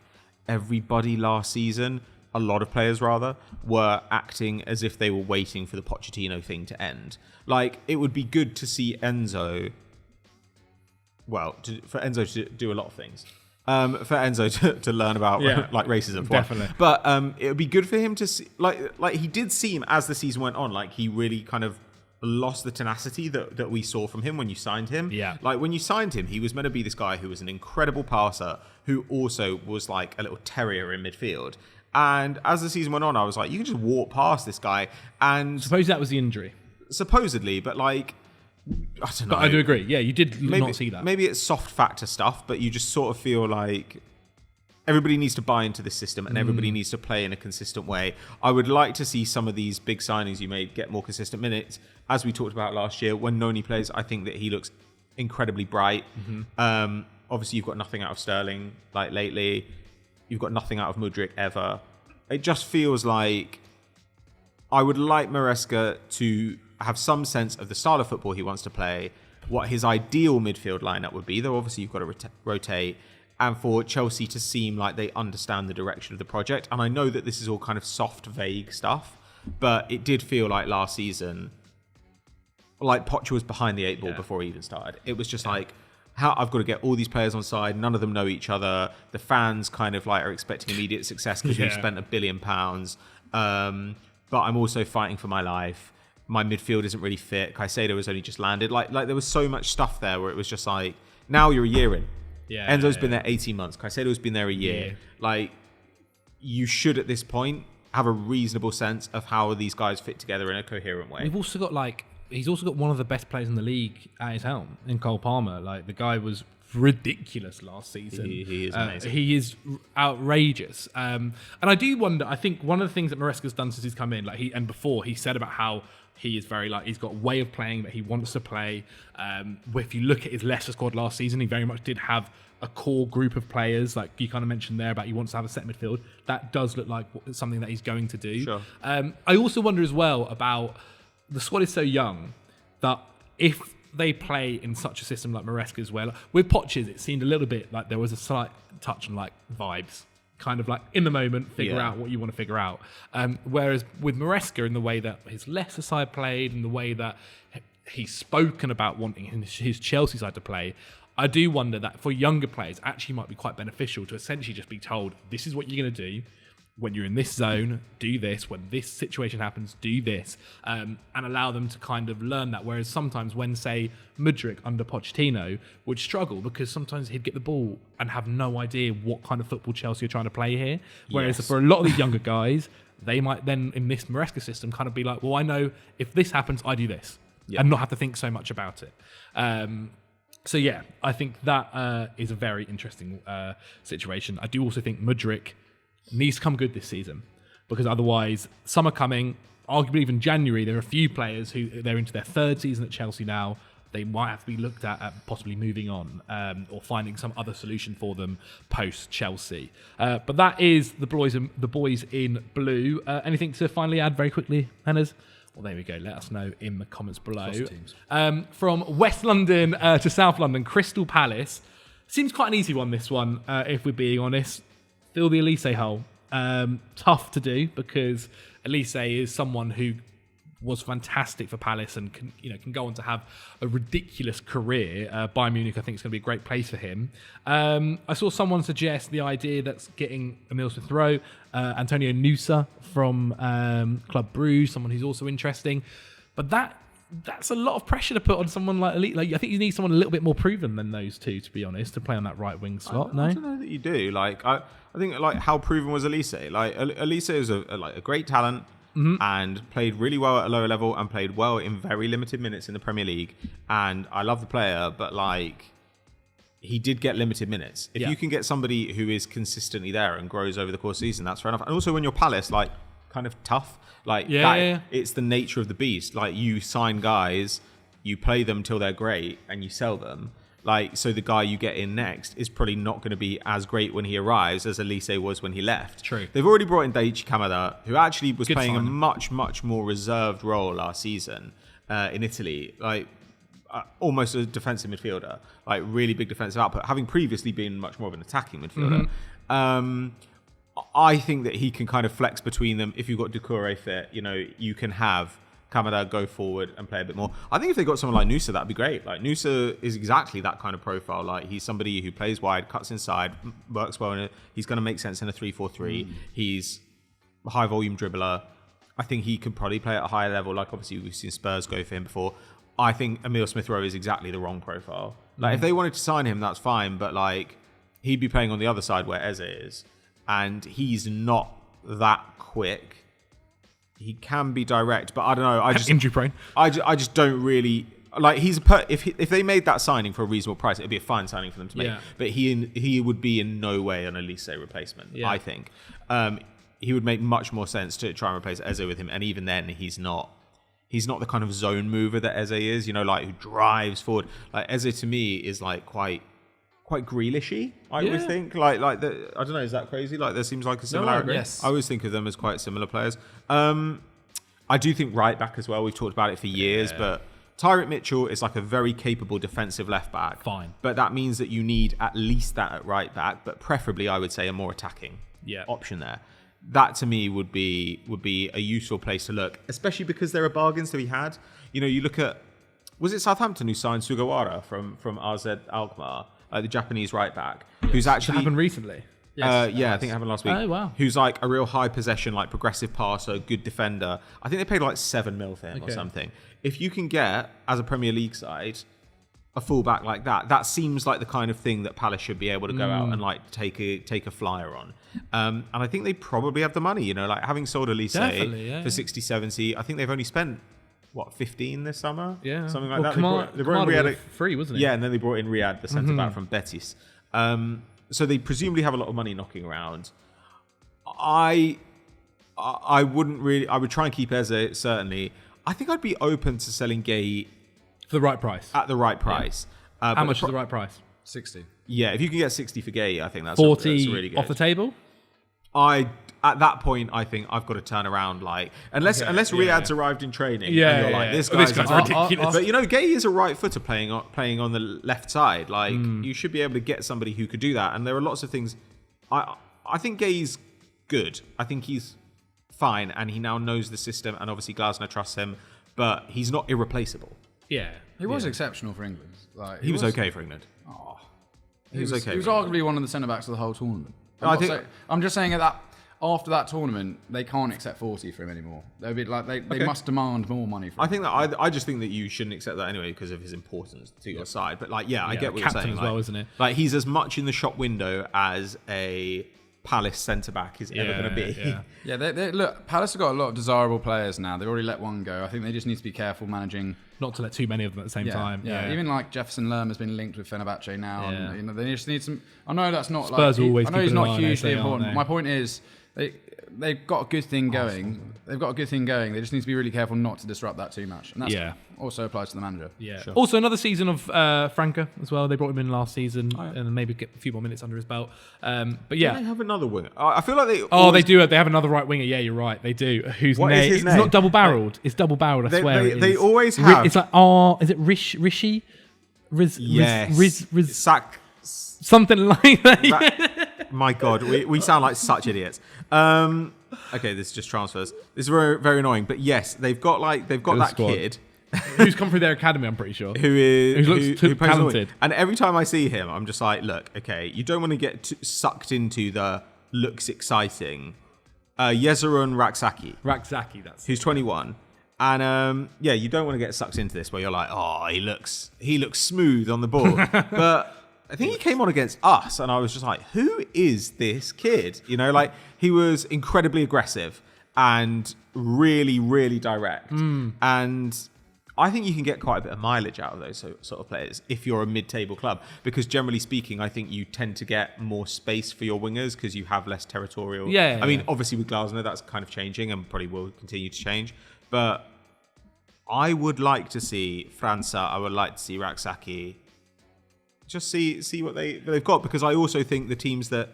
everybody last season, a lot of players rather, were acting as if they were waiting for the Pochettino thing to end. Like it would be good to see Enzo. Well, for Enzo to do a lot of things. For Enzo to learn about like racism, definitely. But it would be good for him to see, like he did seem as the season went on, like he really kind of lost the tenacity that we saw from him when you signed him. Yeah, like when you signed him, he was meant to be this guy who was an incredible passer, who also was like a little terrier in midfield. And as the season went on, I was like, you can just walk past this guy. And Suppose that was the injury. supposedly, but like, I don't know. But I do agree. Yeah, you did maybe, not see that. Maybe it's soft factor stuff, but you just sort of feel like everybody needs to buy into this system and everybody needs to play in a consistent way. I would like to see some of these big signings you made get more consistent minutes. As we talked about last year, when Noni plays, I think that he looks incredibly bright. Obviously, you've got nothing out of Sterling like lately. You've got nothing out of Mudryk ever. It just feels like I would like Maresca to have some sense of the style of football he wants to play, what his ideal midfield lineup would be, though obviously you've got to rotate, and for Chelsea to seem like they understand the direction of the project. And I know that this is all kind of soft, vague stuff, but it did feel like last season, like Poch was behind the 8 ball before he even started. It was just like, how I've got to get all these players on side. None of them know each other. The fans kind of like are expecting immediate success because we've spent £1 billion. But I'm also fighting for my life. My midfield isn't really fit. Caicedo has only just landed. Like there was so much stuff there where it was just like, now you're a year in. Yeah, Enzo's been there 18 months. Caicedo's been there a year. Yeah. Like, you should at this point have a reasonable sense of how these guys fit together in a coherent way. We've also got he's also got one of the best players in the league at his helm in Cole Palmer. Like, the guy was ridiculous last season. He is amazing. He is outrageous. And I do wonder, I think one of the things that Maresca's done since he's come in, before, he said about how he is very, he's got a way of playing that he wants to play. If you look at his Leicester squad last season, he very much did have a core group of players, like you kind of mentioned there about he wants to have a set midfield. That does look like something that he's going to do. Sure. I also wonder as well about the squad is so young that if they play in such a system like Maresca's, where with Poch's, it seemed a little bit like there was a slight touch on like vibes, kind of like in the moment, figure out what you want to figure out. Whereas with Maresca, in the way that his Leicester side played and the way that he's spoken about wanting his Chelsea side to play, I do wonder that for younger players, actually might be quite beneficial to essentially just be told, this is what you're going to do. When you're in this zone, do this. When this situation happens, do this. And allow them to kind of learn that. Whereas sometimes when, say, Mudryk under Pochettino would struggle because sometimes he'd get the ball and have no idea what kind of football Chelsea are trying to play here. Whereas for a lot of these younger guys, they might then, in this Maresca system, kind of be like, well, I know if this happens, I do this. And not have to think so much about it. So yeah, I think that is a very interesting situation. I do also think Mudryk needs to come good this season, because otherwise, summer coming, arguably even January, there are a few players who they're into their third season at Chelsea now. They might have to be looked at possibly moving on or finding some other solution for them post Chelsea. But that is the boys in blue. Anything to finally add very quickly, Hennes? Well, there we go. Let us know in the comments below. From West London to South London, Crystal Palace. Seems quite an easy one, this one, if we're being honest. Fill the Elise hole. Tough to do because Elise is someone who was fantastic for Palace and can go on to have a ridiculous career. Bayern Munich, I think, is going to be a great place for him. I saw someone suggest the idea that's getting Emile Smith-Rowe, Antonio Nusa from Club Brugge, someone who's also interesting. But that's a lot of pressure to put on someone like Elite. I think you need someone a little bit more proven than those two, to be honest, to play on that right wing slot. I don't know that you do. I think how proven was Elise? Elise is a great talent and played really well at a lower level and played well in very limited minutes in the Premier League. And I love the player, but he did get limited minutes. If you can get somebody who is consistently there and grows over the course of the season, that's fair enough. And also when you're Palace, kind of tough. It's the nature of the beast. You sign guys, you play them till they're great, and you sell them. So the guy you get in next is probably not going to be as great when he arrives as Elise was when he left. True. They've already brought in Daichi Kamada, who actually was playing signing. a much, much more reserved role last season in Italy. Almost a defensive midfielder, really big defensive output, having previously been much more of an attacking midfielder. I think that he can kind of flex between them. If you've got Doucouré fit, you can have Kamada go forward and play a bit more. I think if they got someone like Nusa, that'd be great. Nusa is exactly that kind of profile. He's somebody who plays wide, cuts inside, works well in it. He's going to make sense in a 3-4-3. He's a high volume dribbler. I think he could probably play at a higher level. Obviously we've seen Spurs go for him before. I think Emile Smith-Rowe is exactly the wrong profile. If they wanted to sign him, that's fine. But he'd be playing on the other side where Eze is. And he's not that quick. He can be direct, but I don't know. I just injury prone. I just don't really like. If they made that signing for a reasonable price, it'd be a fine signing for them to make. Yeah. But he would be in no way an Elise replacement. Yeah. I think he would make much more sense to try and replace Eze with him. And even then, he's not the kind of zone mover that Eze is. You know, like who drives forward. Like Eze to me is like quite Grealishy, I always think. I don't know, is that crazy? Like there seems like a similarity. Yes. I always think of them as quite similar players. I do think right back as well. We've talked about it for years, but Tyrant Mitchell is like a very capable defensive left back. Fine. But that means that you need at least that at right back, but preferably I would say a more attacking option there. That to me would be a useful place to look, especially because there are bargains to be had. You know, you look at, was it Southampton who signed Sugawara from AZ Alkmaar? The Japanese right back, who's actually happened recently. I think it happened last week. Oh, wow. Who's like a real high possession, like progressive passer, good defender. I think they paid like 7 mil for him or something. If you can get, as a Premier League side, a fullback like that, that seems like the kind of thing that Palace should be able to go out and like take a flyer on. And I think they probably have the money, you know, like having sold Elise for 60, 70. I think they've only spent 15 this summer? Yeah. Something like that. They brought in Riyad free, wasn't it? Yeah, and then they brought in Riyad, the centre-back from Betis. So they presumably have a lot of money knocking around. I wouldn't really... I would try and keep Eze, certainly. I think I'd be open to selling Gay... For the right price. At the right price. Yeah. How much is the right price? 60. Yeah, if you can get 60 for Gay, I think that's 40 that's really good. Off the table? At that point, I think I've got to turn around, like unless Riyad's arrived in training. Yeah, and you're like, this guy's ridiculous. But you know, Gay is a right footer playing on the left side. Like you should be able to get somebody who could do that. And there are lots of things. I think Gay's good. I think he's fine, and he now knows the system. And obviously, Glasner trusts him, but he's not irreplaceable. Yeah, he was exceptional for England. Like he was okay for England. He was okay. He was arguably one of the centre backs of the whole tournament. I'm just saying that. After that tournament, they can't accept 40 for him anymore. They'll be like they must demand more money from him. I just think that you shouldn't accept that anyway because of his importance to your side. But I get what you're saying. As well, isn't it? Like he's as much in the shop window as a Palace centre back is ever going to be. Yeah. Look, Palace have got a lot of desirable players now. They've already let one go. I think they just need to be careful managing. Not to let too many of them at the same time. Yeah. Even like Jefferson Lerm has been linked with Fenerbahce now. And, you know, they just need some. I know that's not Spurs like. always I know he's not hugely Eze, important. My point is. They've got a good thing going. They've got a good thing going. They just need to be really careful not to disrupt that too much. And that also applies to the manager. Yeah. Sure. Also, another season of Franca as well. They brought him in last season and maybe get a few more minutes under his belt. But yeah. Do they have another winger? I feel like they... they do. They have another right winger. Yeah, you're right. They do. What is his name? It's not double-barrelled. It's double-barrelled, I swear. They always have... It's like, is it Rishi? Yes. Sack... Something like that. My God, we sound like such idiots. Okay, this is just transfers. This is very, very annoying. But yes, they've got that squad. kid who's come through their academy. I'm pretty sure who looks too talented. And every time I see him, I'm just like, look, okay, you don't want to get sucked into the looks exciting. Yezerun Rakzaki, who's 21. And you don't want to get sucked into this where you're like, oh, he looks smooth on the ball, but. I think he came on against us, and I was just like, who is this kid? You know, like, he was incredibly aggressive and really, really direct. And I think you can get quite a bit of mileage out of those sort of players if you're a mid-table club. Because generally speaking, I think you tend to get more space for your wingers because you have less territorial. I mean, obviously with Glasner, that's kind of changing and probably will continue to change. But I would like to see França. I would like to see Rakzaki. Just see what they've got, because I also think the teams that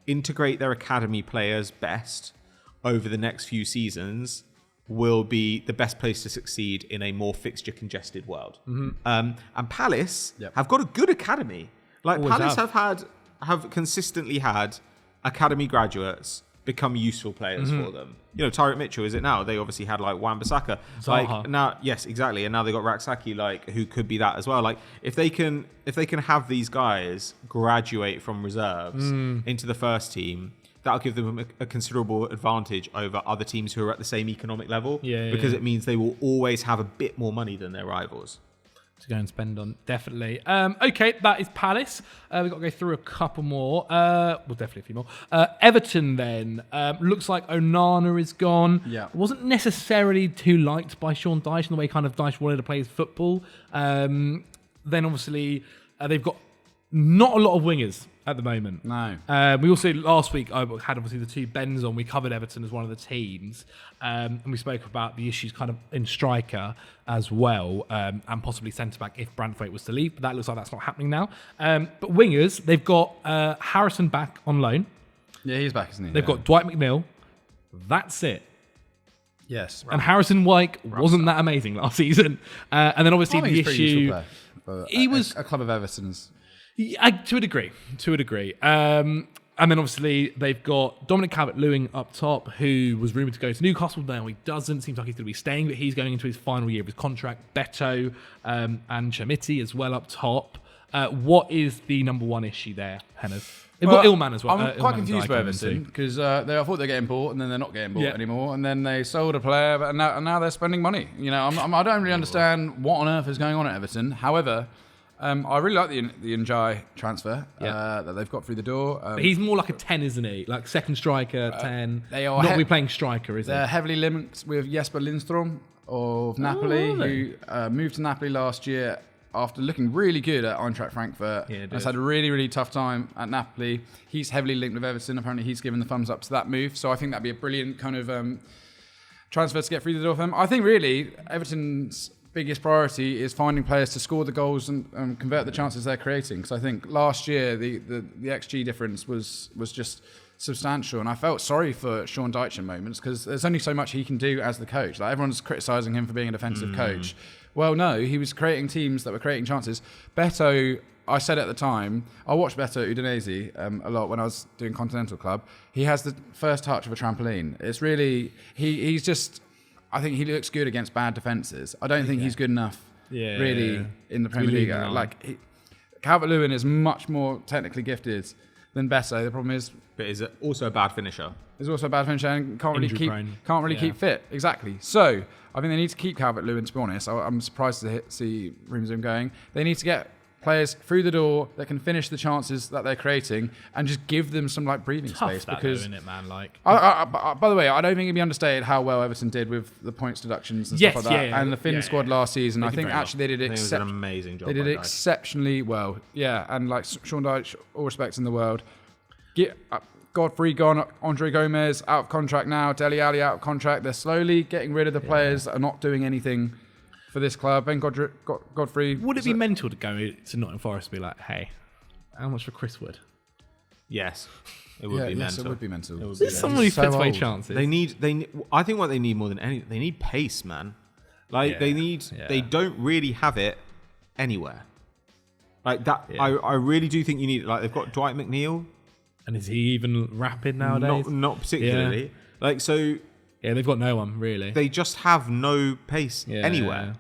integrate their academy players best over the next few seasons will be the best place to succeed in a more fixture congested world. And Palace have got a good academy. Like always Palace have consistently had academy graduates become useful players for them. You know, Tyrant Mitchell, is it now? They obviously had like Wan-Bissaka. Like now, yes, exactly. And now they got Rakzaki, like, who could be that as well. Like if they can have these guys graduate from reserves into the first team, that'll give them a considerable advantage over other teams who are at the same economic level. Because it means they will always have a bit more money than their rivals. to go and spend on. Definitely. Okay, that is Palace. We've got to go through a couple more. Well, definitely a few more. Everton then. Looks like Onana is gone. Yeah. Wasn't necessarily too liked by Sean Dyche in the way kind of Dyche wanted to play his football. Then obviously they've got not a lot of wingers at the moment. No. We also, last week, I had obviously the two Bens on. We covered Everton as one of the teams. And we spoke about the issues kind of in striker as well, and possibly centre-back if Brentford was to leave. But that looks like that's not happening now. But wingers, they've got Harrison back on loan. Yeah, he's back, isn't he? They've got Dwight McNeil. That's it. Yes. And Harrison White wasn't that amazing last season. And then obviously the issue... He was a club of Everton's. Yeah, to a degree. And then obviously they've got Dominic Calvert-Lewin up top, who was rumoured to go to Newcastle. Now he doesn't. Seems like he's going to be staying, but he's going into his final year of his contract. Beto and Chamiti as well up top. What is the number one issue there, Hennes? They've got Illman as well. I'm quite confused by Everton because I thought they're getting bought and then they're not getting bought anymore, and then they sold a player, but now they're spending money. You know, I don't really understand what on earth is going on at Everton. However, I really like the Njai transfer that they've got through the door. But he's more like a 10, isn't he? Like second striker, 10. They are not really playing striker, is They're it? heavily linked with Jesper Lindstrom of Napoli, who moved to Napoli last year after looking really good at Eintracht Frankfurt. Has had a really, really tough time at Napoli. He's heavily linked with Everton. Apparently, he's given the thumbs up to that move. So I think that'd be a brilliant kind of transfer to get through the door for them. I think really Everton's biggest priority is finding players to score the goals and convert the chances they're creating. Because I think last year the XG difference was just substantial, and I felt sorry for Sean Dyche in moments because there's only so much he can do as the coach. Like everyone's criticising him for being a defensive coach. Well, no, he was creating teams that were creating chances. Beto, I said at the time, I watched Beto Udinese a lot when I was doing Continental Club. He has the first touch of a trampoline. It's really he's just. I think he looks good against bad defences. I don't think he's good enough, in the Premier League. Calvert-Lewin is much more technically gifted than Beto. The problem is, but is also a bad finisher. He's also a bad finisher and can't really keep fit. Exactly. So I think they need to keep Calvert-Lewin. To be honest, I'm surprised to see rumours of him going. They need to get players through the door that can finish the chances that they're creating and just give them some breathing space. Because isn't it, man? by the way, I don't think it'd be understated how well Everton did with the points deductions and stuff like that. And the Finn squad last season, I think actually they did an amazing job. They did exceptionally well. Yeah, and Sean Dyche, all respect in the world. Godfrey gone, Andre Gomez out of contract now, Dele Alli out of contract. They're slowly getting rid of the players that are not doing anything for this club. Ben Godfrey. Would it be mental to go to Nottingham Forest and be like, hey, how much for Chris Wood? Yes. It would be mental. Yes, it would be mental. This is someone who puts away chances. I think what they need more than anything, they need pace, man. They don't really have it anywhere. Like that, I really do think you need it. Like they've got Dwight McNeil. And is he even rapid nowadays? Not particularly. Yeah. Yeah, they've got no one really. They just have no pace anywhere.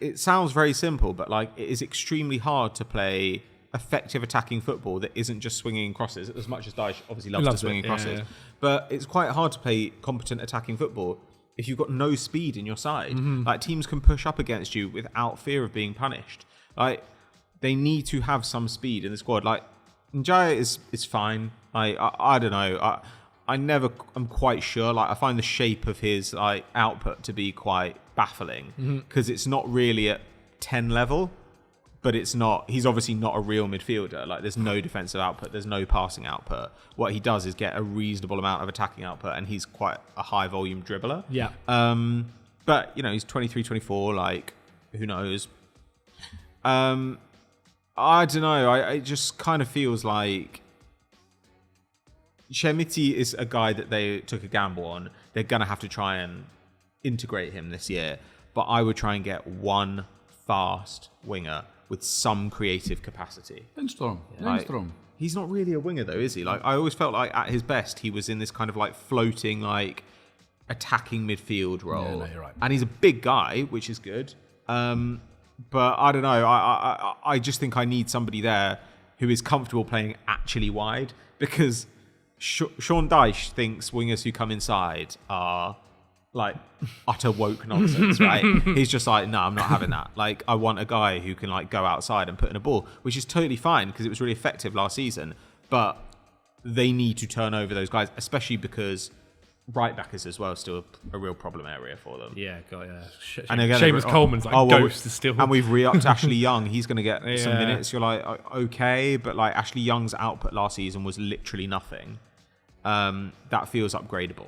It sounds very simple, but it is extremely hard to play effective attacking football that isn't just swinging crosses. As much as Dyche obviously loves to swing crosses, but it's quite hard to play competent attacking football if you've got no speed in your side. Teams can push up against you without fear of being punished. They need to have some speed in the squad. Njaya is fine. I don't know. I'm quite sure. I find the shape of his output to be quite baffling because it's not really at 10 level, but it's not. He's obviously not a real midfielder. There's no defensive output. There's no passing output. What he does is get a reasonable amount of attacking output, and he's quite a high volume dribbler. Yeah. But he's 23, 24. Who knows? I don't know. It just kind of feels like Chamiti is a guy that they took a gamble on. They're going to have to try and integrate him this year. But I would try and get one fast winger with some creative capacity. Lindstrom. He's not really a winger, though, is he? I always felt like at his best, he was in this kind of floating, attacking midfield role. Yeah, no, you're right. And he's a big guy, which is good. But I don't know. I just think I need somebody there who is comfortable playing actually wide, because Sean Dyche thinks wingers who come inside are like utter woke nonsense, right? He's just like, no, I'm not having that. Like, I want a guy who can like go outside and put in a ball, which is totally fine because it was really effective last season. But they need to turn over those guys, especially because right backers as well still a real problem area for them. Yeah, God, yeah. And again, Seamus Coleman's like ghost is still. And we've re-upped Ashley Young. He's going to get some minutes. You're like, okay, but like Ashley Young's output last season was literally nothing. That feels upgradable.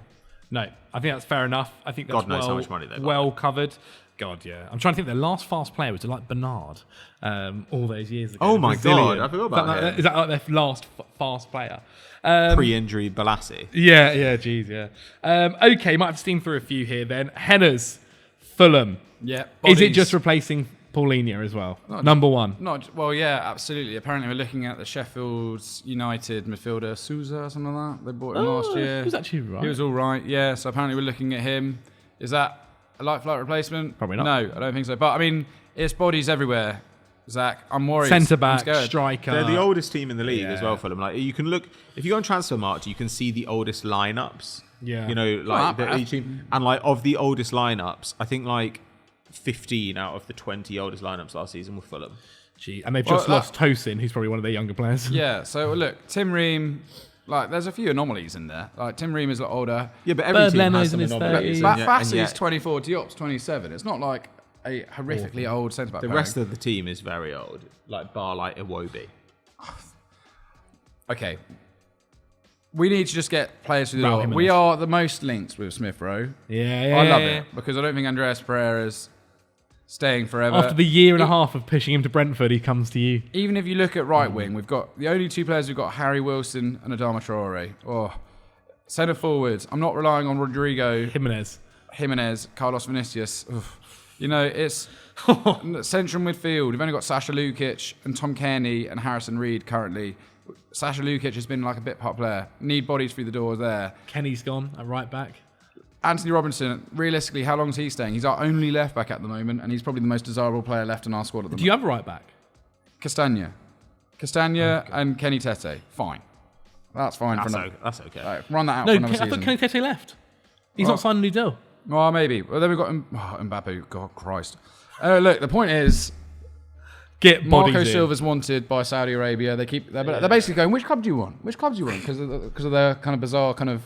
No, I think that's fair enough. I think that's God knows how much money they've got. well covered. God, yeah. I'm trying to think. Their last fast player was like Bernard, all those years ago. Oh my Brazilian. God, I forgot about him. Is that like their last fast player? Pre-injury Balassi. Yeah, geez, yeah. Okay, might have to steam through a few here then. Henners, Fulham. Yeah. Is it just replacing Paulinho as well? Number one. Well, yeah, absolutely. Apparently, we're looking at the Sheffield United midfielder Souza or something like that. They bought him last year. He was actually right. He was all right, yeah. So apparently, we're looking at him. Is that a like-for-like replacement? Probably not. No, I don't think so. But I mean, it's bodies everywhere. Zach, I'm worried. Centre back, I'm scared. striker. They're the oldest team in the league as Yeah. well, Fulham. Like, you can look, if you go on Transfermarkt, you can see the oldest lineups. Yeah. You know, like Well, each team, and like of the oldest lineups, I think like 15 out of the 20 oldest lineups last season were Fulham. Gee, and they've just lost Tosin, who's probably one of their younger players. Yeah, so look, Tim Ream, like, there's a few anomalies in there. Like, Tim Ream is a lot older. Yeah, but every Bird team Leno's has some in his anomalies. 30s. and Bassey's yet 24, Diop's 27. It's not like a horrifically old centre back. the rest of the team is very old, like bar like Iwobi. Okay. We need to just get players through the door. Jimenez. We are the most linked with Smith Rowe. Yeah, I love it because I don't think Andreas Pereira's staying forever. After the year and a half of pushing him to Brentford, he comes to you. Even if you look at right wing, we've got the only two players we've got Harry Wilson and Adama Traore. Oh, centre forwards. I'm not relying on Rodrigo, Jimenez. Carlos Vinicius. Oof. You know, it's central midfield. We've only got Sasha Lukic and Tom Kearney and Harrison Reed currently. Sasha Lukic has been like a bit part player. Need bodies through the doors there. Kenny's gone at right back. Anthony Robinson, realistically, how long is he staying? He's our only left back at the moment, and he's probably the most desirable player left in our squad at the moment. Do you have a right back? Castagna and Kenny Tete. Fine. That's fine. That's okay. Right, run that out No, for another I thought season. Kenny Tete left. He's not signed a new deal. Well, maybe. Well, then we've got Mbappe. God Christ. Look, the point is, Get bodies Marco in. Silva's wanted by Saudi Arabia. They're basically going, which club do you want? Which club do you want? Because of their kind of bizarre kind of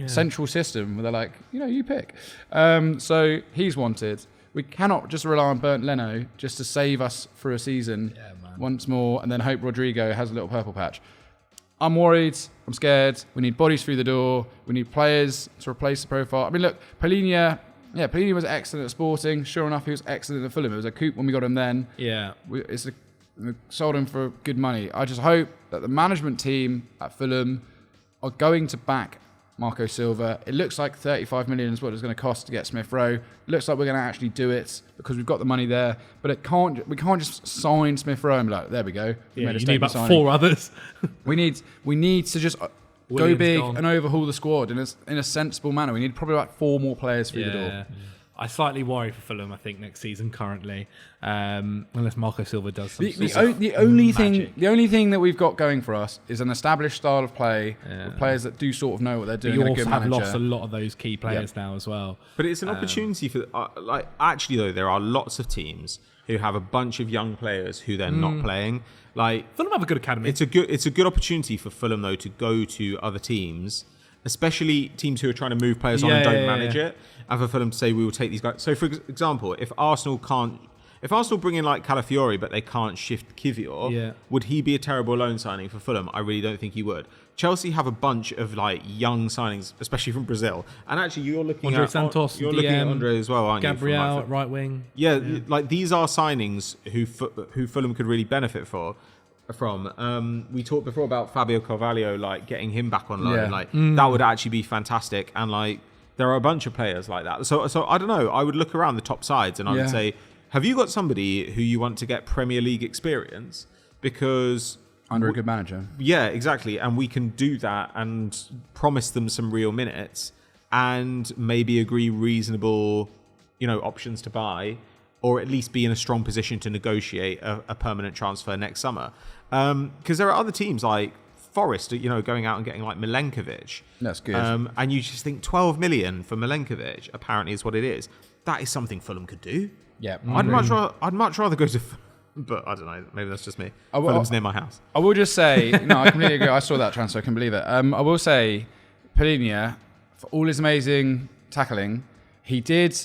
central system where they're like, you pick. So he's wanted. We cannot just rely on Bernd Leno just to save us for a season once more and then hope Rodrigo has a little purple patch. I'm worried. I'm scared. We need bodies through the door. We need players to replace the profile. I mean, look, Paulinho was excellent at Sporting. Sure enough, he was excellent at Fulham. It was a coup when we got him then. Yeah. We sold him for good money. I just hope that the management team at Fulham are going to back Marco Silva. It looks like 35 million is what it's going to cost to get Smith Rowe. It looks like we're going to actually do it because we've got the money there. But we can't just sign Smith Rowe and be like, there we go. Yeah, you need about 4 others. We need to just go Williams big gone. and overhaul the squad in a sensible manner. We need probably about 4 more players through the door. I slightly worry for Fulham, I think, next season currently. Unless Marco Silva does something. The only thing that we've got going for us is an established style of play with players that do sort of know what they're doing. You and a also good have manager. lost a lot of those key players now as well. But it's an opportunity for, actually though, there are lots of teams who have a bunch of young players who they're not playing. Like, Fulham have a good academy. it's a good opportunity for Fulham though to go to other teams, especially teams who are trying to move players on and don't manage it, and for Fulham to say we will take these guys. So for example, if Arsenal bring in like Calafiori but they can't shift Kivior, would he be a terrible loan signing for Fulham? I really don't think he would. Chelsea have a bunch of like young signings, especially from Brazil. And actually, you're looking Andre at Santos, You're looking at Andre as well, aren't Gabriel you? at right wing. Yeah, like these are signings who Fulham could really benefit from. We talked before about Fabio Carvalho, like getting him back on loan. Yeah. Like that would actually be fantastic. And like there are a bunch of players like that. So I don't know. I would look around the top sides and I would say, have you got somebody who you want to get Premier League experience? Because under a good manager. Yeah, exactly. And we can do that and promise them some real minutes and maybe agree reasonable, options to buy, or at least be in a strong position to negotiate a permanent transfer next summer. Because there are other teams like Forest, going out and getting like Milenkovic. That's good. And you just think 12 million for Milenkovic apparently is what it is. That is something Fulham could do. Yeah. I'd much rather go to, but I don't know. Maybe that's just me. Fulham's near my house. I will just say, no, I completely agree. I saw that transfer. I couldn't believe it. I will say, Palhinha, for all his amazing tackling, he did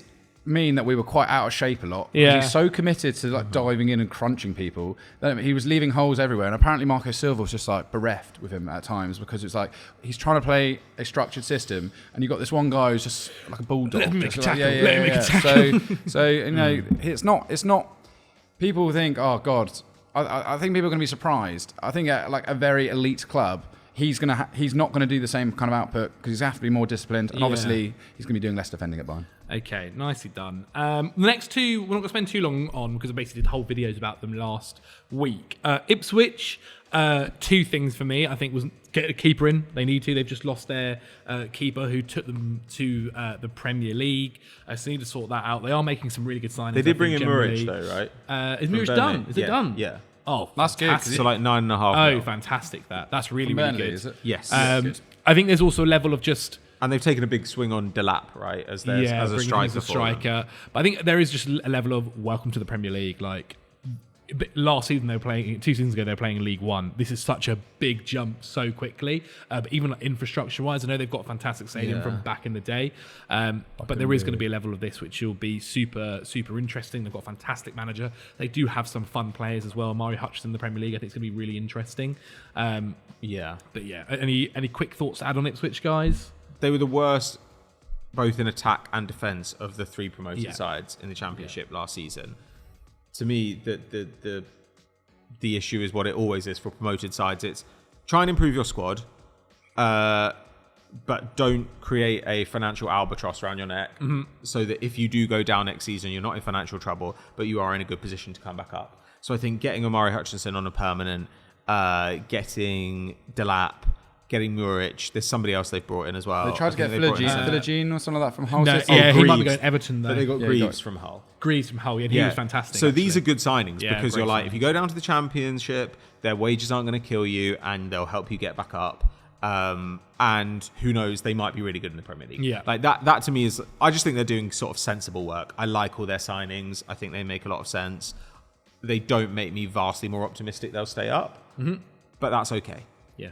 mean that we were quite out of shape a lot. Yeah. He's so committed to like diving in and crunching people that he was leaving holes everywhere. And apparently Marco Silva was just like bereft with him at times because it's like he's trying to play a structured system and you got this one guy who's just like a bulldog. Let him make a Like, tackle. Let him make a tackle. So it's not. People think, oh God. I think people are going to be surprised. I think at like a very elite club, he's not going to do the same kind of output because he's going to have to be more disciplined. And obviously, he's going to be doing less defending at Bayern. Okay, nicely done. The next two, we're not going to spend too long on because I basically did whole videos about them last week. Ipswich, two things for me. I think was get a keeper in. They need to. They've just lost their keeper who took them to the Premier League. So they need to sort that out. They are making some really good signings. They did bring in Muric though, right? Is Muric done? Is it done? Yeah. Oh, That's good. fantastic. So like 9.5 Oh, mil. fantastic! That's really, From really Burnley, good. is it? Yes. I think there's also a level of just And they've taken a big swing on Djellab, right? As a bringing him as striker. a striker. But I think there is just a level of welcome to the Premier League. Like last season, they were playing. 2 seasons ago, they were playing in League One. This is such a big jump so quickly. But even like infrastructure-wise, I know they've got a fantastic stadium from back in the day. But there is going to be a level of this which will be super, super interesting. They've got a fantastic manager. They do have some fun players as well. Mario Hutchinson in the Premier League, I think it's going to be really interesting. Yeah. But yeah, any quick thoughts to add on Ipswich, guys? They were the worst, both in attack and defence, of the 3 promoted sides in the Championship last season. To me, the issue is what it always is for promoted sides. It's try and improve your squad, but don't create a financial albatross around your neck so that if you do go down next season, you're not in financial trouble, but you are in a good position to come back up. So I think getting Omari Hutchinson on a permanent, getting Djellab, getting Muric, there's somebody else they've brought in as well. They tried to get Philogene or something like that from Hull. No, City. yeah, he might be Greaves. going Everton though. But they got Greaves from Hull. Greaves from Hull, and he was fantastic. So these are actually. good signings because great you're like, signings. if you go down to the Championship, their wages aren't going to kill you and they'll help you get back up. And who knows, they might be really good in the Premier League. Yeah. Like that to me is, I just think they're doing sort of sensible work. I like all their signings. I think they make a lot of sense. They don't make me vastly more optimistic they'll stay up, but that's okay. Yeah.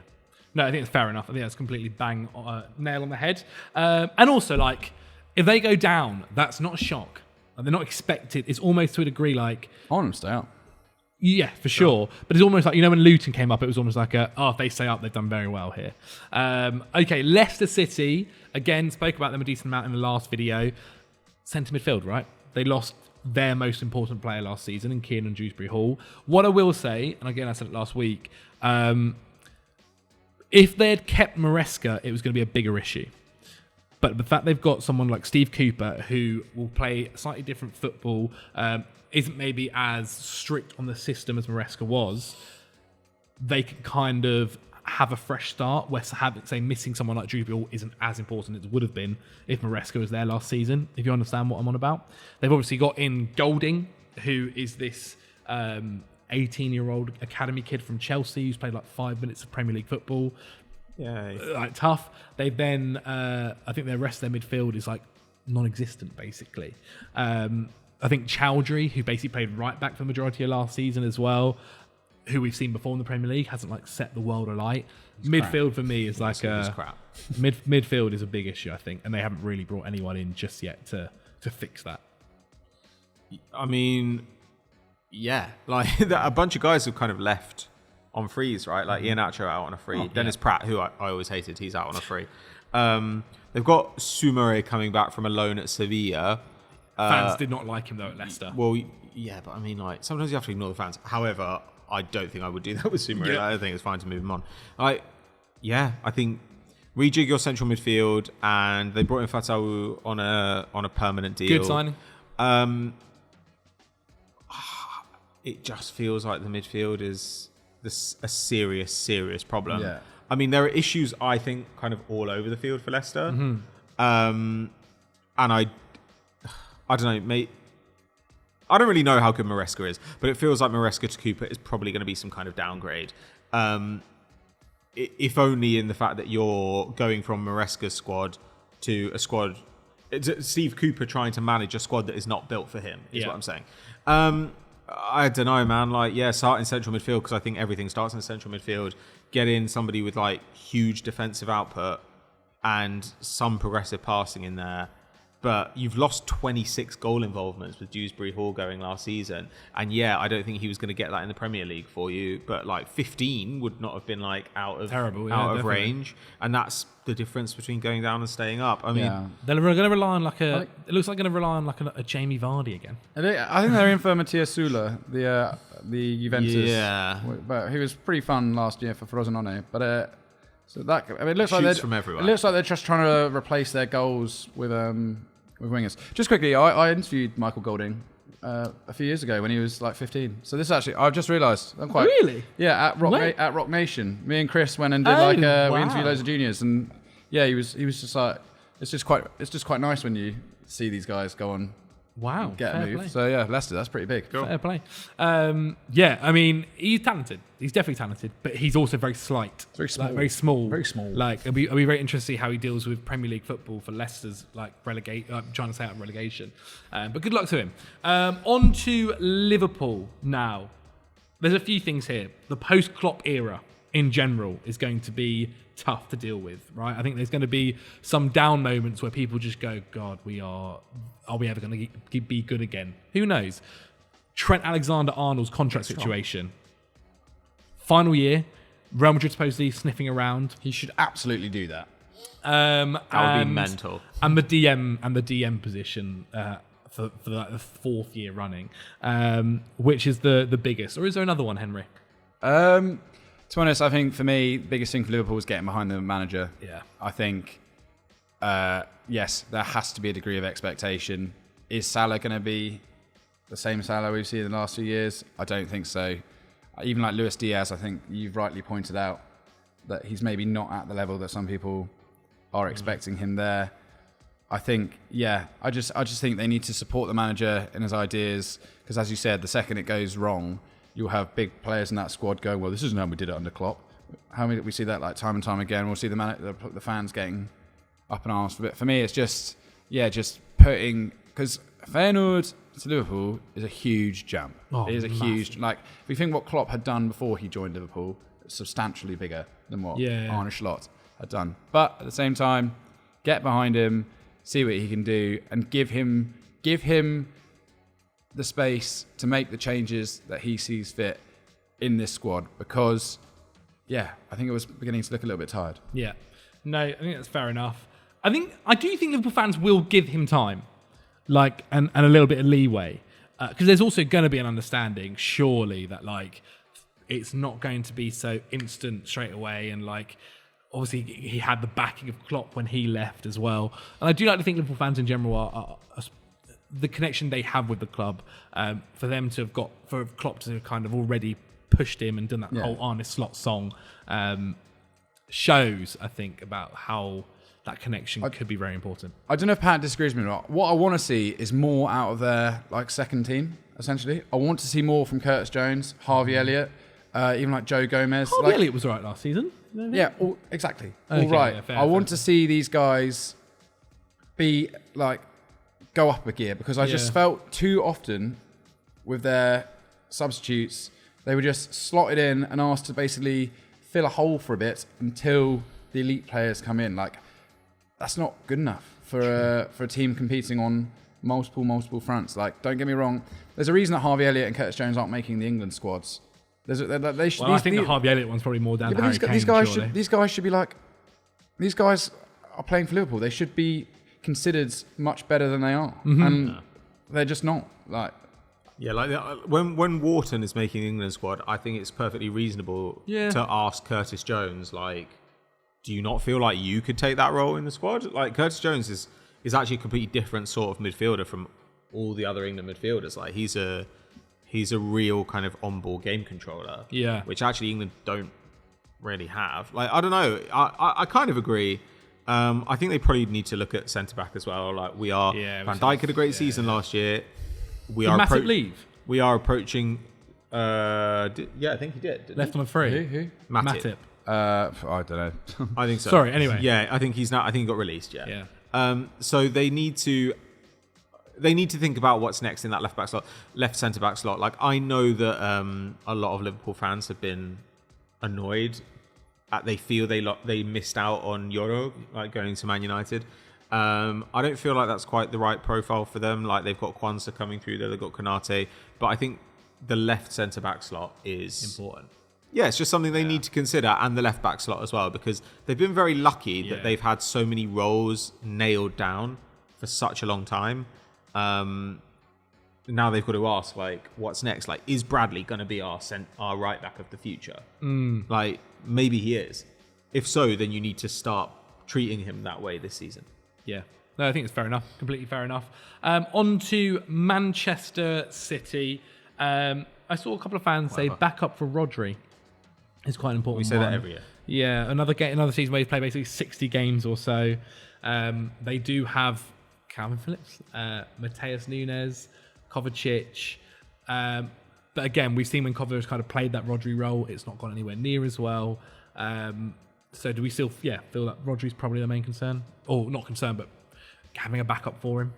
No, I think it's fair enough. I think that's completely nail on the head. And also, like, if they go down, that's not a shock. Like, they're not expected. It's almost to a degree like, I want them to stay out. yeah, for sure. But it's almost like, when Luton came up, it was almost like, if they stay up, they've done very well here. Okay, Leicester City, again, spoke about them a decent amount in the last video. Centre midfield, right? They lost their most important player last season in Kieran Dewsbury Hall. What I will say, and again, I said it last week, if they had kept Maresca, it was going to be a bigger issue. But the fact they've got someone like Steve Cooper who will play slightly different football, isn't maybe as strict on the system as Maresca was, they can kind of have a fresh start where missing someone like Dewsbury Hall isn't as important as it would have been if Maresca was there last season, if you understand what I'm on about. They've obviously got in Golding, who is this 18-year-old academy kid from Chelsea who's played like 5 minutes of Premier League football. Yeah. Like tough. They've then, I think the rest of their midfield is like non-existent basically. I think Chowdhury, who basically played right back for the majority of last season as well, who we've seen before in the Premier League, hasn't like set the world alight. Midfield for me is like crap. Midfield is a big issue, I think, and they haven't really brought anyone in just yet to fix that. I mean, yeah, like a bunch of guys have kind of left on frees, right? Like Iheanacho out on a free. Dennis Pratt, who I always hated, he's out on a free. They've got Soumare coming back from a loan at Sevilla. Fans did not like him though at Leicester. Well, yeah, but I mean, like sometimes you have to ignore the fans. However, I don't think I would do that with Soumare. Yeah. I think it's fine to move him on. I think rejig your central midfield, and they brought in Fatawu on a permanent deal. Good signing. It just feels like the midfield is a serious problem. Yeah. I mean, there are issues, I think, kind of all over the field for Leicester. And I don't know, mate. I don't really know how good Maresca is, but it feels like Maresca to Cooper is probably going to be some kind of downgrade. if only in the fact that you're going from Maresca's squad to a squad. It's Steve Cooper trying to manage a squad that is not built for him, is what I'm saying. I don't know, man. Like, yeah, start in central midfield because I think everything starts in central midfield. Get in somebody with like huge defensive output and some progressive passing in there. But you've lost 26 goal involvements with Dewsbury Hall going last season. And yeah, I don't think he was going to get that in the Premier League for you. But like 15 would not have been like out of range. And that's the difference between going down and staying up. I mean, they're going to rely on it looks like going to rely on like a Jamie Vardy again. I think they're in for Matthias Sula, the Juventus. Yeah. But he was pretty fun last year for Frosinone. But so that, I mean, it looks like from everywhere. It looks like they're just trying to replace their goals with wingers. Just quickly, I interviewed Michael Golding a few years ago when he was like 15. So this actually, I've just realised. Really? Yeah, at Rock Nation. Me and Chris went and did we interviewed loads of juniors, and yeah, he was just like, it's just quite nice when you see these guys go on. Wow, get a move. Play. So yeah, Leicester, that's pretty big. Cool. Fair play. Yeah, I mean, he's talented. He's definitely talented, but he's also very slight. Very small. Like, very small. Very small. Like, it'll be very interesting to see how he deals with Premier League football for Leicester's like trying to stay out of relegation. But good luck to him. On to Liverpool now. There's a few things here. The post-Klopp era in general is going to be tough to deal with, right? I think there's going to be some down moments where people just go, God, are we ever going to be good again? Who knows? Trent Alexander-Arnold's contract situation. Final year, Real Madrid supposedly sniffing around. He should absolutely do that. That would be mental. And the DM position for the fourth year running, which is the biggest. Or is there another one, Henry? To be honest, I think for me, the biggest thing for Liverpool is getting behind the manager. Yeah. I think, yes, there has to be a degree of expectation. Is Salah going to be the same Salah we've seen in the last few years? I don't think so. Even like Luis Diaz, I think you've rightly pointed out that he's maybe not at the level that some people are expecting him there. I think, yeah, I just think they need to support the manager in his ideas because, as you said, the second it goes wrong, you'll have big players in that squad going, well, this isn't how we did it under Klopp. How many we see that like time and time again? We'll see the fans getting up in arms for it. For me, it's just putting, because Feyenoord to Liverpool is a huge jump. It is a huge, like, if you think what Klopp had done before he joined Liverpool, it's substantially bigger than what Arne Slot had done. But at the same time, get behind him, see what he can do, and give him the space to make the changes that he sees fit in this squad because, yeah, I think it was beginning to look a little bit tired. Yeah. No, I think that's fair enough. I do think Liverpool fans will give him time, like, and a little bit of leeway. Because there's also going to be an understanding, surely, that, like, it's not going to be so instant straight away. And, like, obviously he had the backing of Klopp when he left as well. And I do like to think Liverpool fans in general are the connection they have with the club, for them to have got, for Klopp to have kind of already pushed him and done that whole Arne Slot song, shows, I think, about how that connection could be very important. I don't know if Pat disagrees with me or not. What I want to see is more out of their like second team, essentially. I want to see more from Curtis Jones, Harvey Elliott, even like Joe Gomez. Harvey Elliott was all right last season. Yeah, exactly. Okay, all right. Yeah, fair, I want to see these guys be like, go up a gear because I just felt too often with their substitutes, they were just slotted in and asked to basically fill a hole for a bit until the elite players come in. Like, that's not good enough for a team competing on multiple fronts. Like, don't get me wrong, there's a reason that Harvey Elliott and Curtis Jones aren't making the England squads. I think the Harvey Elliott one's probably more down to Harry Kane. These guys should be like, these guys are playing for Liverpool. They should be considered much better than they are, and they're just not. Like, yeah, like when Wharton is making the England squad, I think it's perfectly reasonable to ask Curtis Jones, like, do you not feel like you could take that role in the squad? Like, Curtis Jones is actually a completely different sort of midfielder from all the other England midfielders. Like, he's a real kind of on-ball game controller, which actually England don't really have. Like, I don't know, I kind of agree. I think they probably need to look at centre-back as well. Like, Van Dijk had a great season last year. Massive leave. We are approaching. I think he did. Left on a free. Who? Matip. I don't know. I think so. Sorry, anyway. Yeah, I think he's not. I think he got released. Yeah. Yeah. So they need to think about what's next in that left centre back slot. Like, I know that a lot of Liverpool fans have been annoyed at they feel they missed out on Euro, like going to Man United. I don't feel like that's quite the right profile for them. Like, they've got Kwanzaa coming through there, they've got Konate, but I think the left centre back slot is important. Yeah, it's just something they need to consider, and the left back slot as well, because they've been very lucky that they've had so many roles nailed down for such a long time. Now they've got to ask, like, what's next? Like, is Bradley going to be our right back of the future? Like, maybe he is. If so, then you need to start treating him that way this season. Yeah. No, I think it's fair enough. Completely fair enough. On to Manchester City. I saw a couple of fans say back up for Rodri. It's quite an important. We say that every year. Yeah, another season where he's played basically 60 games or so. They do have Calvin Phillips, Mateus Nunes, Kovacic. But again, we've seen when Kovacic has kind of played that Rodri role, it's not gone anywhere near as well. So do we still feel that Rodri's probably the main concern? Or not concern, but having a backup for him?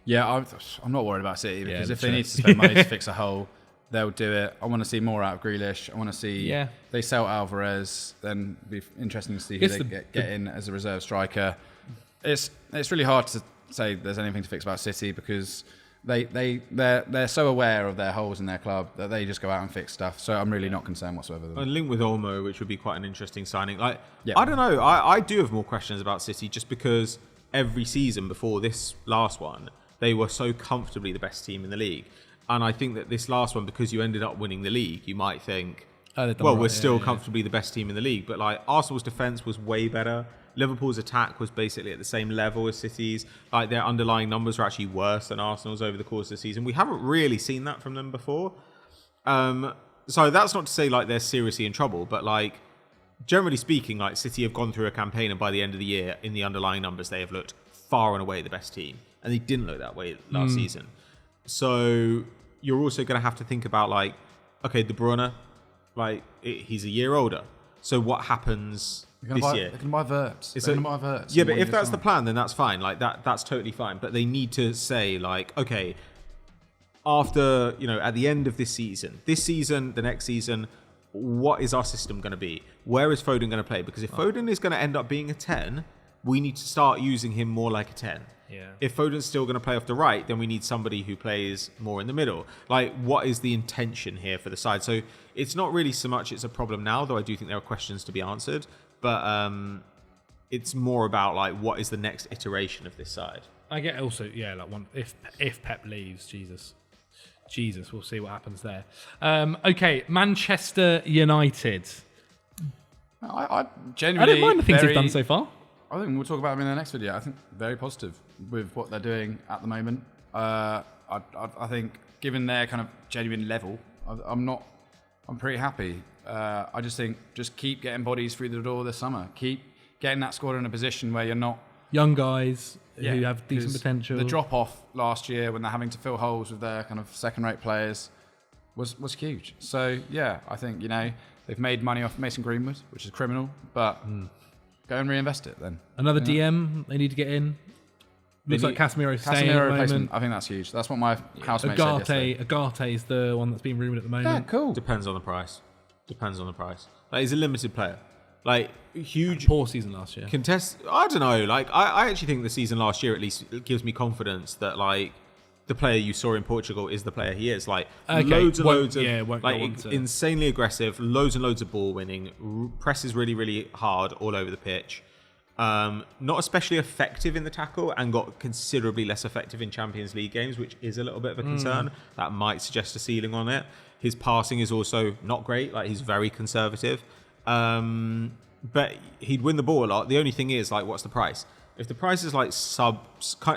Yeah, I'm not worried about City because if they need to spend money to fix a hole, they'll do it. I want to see more out of Grealish. I want to see they sell Alvarez. Then it'd be interesting to see who they get in as a reserve striker. It's really hard to say there's anything to fix about City because they're so aware of their holes in their club that they just go out and fix stuff. So I'm really not concerned whatsoever. A link with Olmo, which would be quite an interesting signing. Like, I don't know. I do have more questions about City just because every season before this last one, they were so comfortably the best team in the league. And I think that this last one, because you ended up winning the league, you might think, we're still comfortably the best team in the league. But like, Arsenal's defence was way better. Liverpool's attack was basically at the same level as City's. Like, their underlying numbers are actually worse than Arsenal's over the course of the season. We haven't really seen that from them before. So that's not to say like they're seriously in trouble, but like, generally speaking, like, City have gone through a campaign, and by the end of the year, in the underlying numbers, they have looked far and away the best team. And they didn't look that way last season. So you're also going to have to think about, like, okay, De Bruyne, like, he's a year older. So what happens this year? They can buy Verts. Yeah, but if that's the plan, then that's fine. Like, that's totally fine. But they need to say, like, okay, after, at the end of this season, the next season, what is our system going to be? Where is Foden going to play? Because if Foden is going to end up being a 10, we need to start using him more like a 10. Yeah. If Foden's still going to play off the right, then we need somebody who plays more in the middle. Like, what is the intention here for the side? So it's not really so much it's a problem now, though I do think there are questions to be answered. But it's more about, like, what is the next iteration of this side? I get also, like, if Pep leaves, Jesus, we'll see what happens there. Okay, Manchester United. I genuinely... I don't mind the things they've done so far. I think we'll talk about them in the next video. I think very positive with what they're doing at the moment. I think, given their kind of genuine level, I'm pretty happy. I just think keep getting bodies through the door this summer. Keep getting that squad in a position where you're not young guys who have decent potential. The drop off last year when they're having to fill holes with their kind of second rate players was huge. So yeah, I think they've made money off Mason Greenwood, which is criminal, but. Go and reinvest it then. Another DM they need to get in. Looks like Casemiro's staying at the moment. I think that's huge. That's what my housemate said yesterday. Ugarte is the one that's being rumoured at the moment. Yeah, cool. Depends on the price. Like, he's a limited player. Like, huge... Poor season last year. I don't know. Like, I actually think the season last year, at least, it gives me confidence that, like, the player you saw in Portugal is the player he is. Like, loads of insanely aggressive, loads and loads of ball winning, presses really, really hard all over the pitch. Not especially effective in the tackle, and got considerably less effective in Champions League games, which is a little bit of a concern. That might suggest a ceiling on it. His passing is also not great. Like, he's very conservative. But he'd win the ball a lot. The only thing is, like, what's the price? If the price is like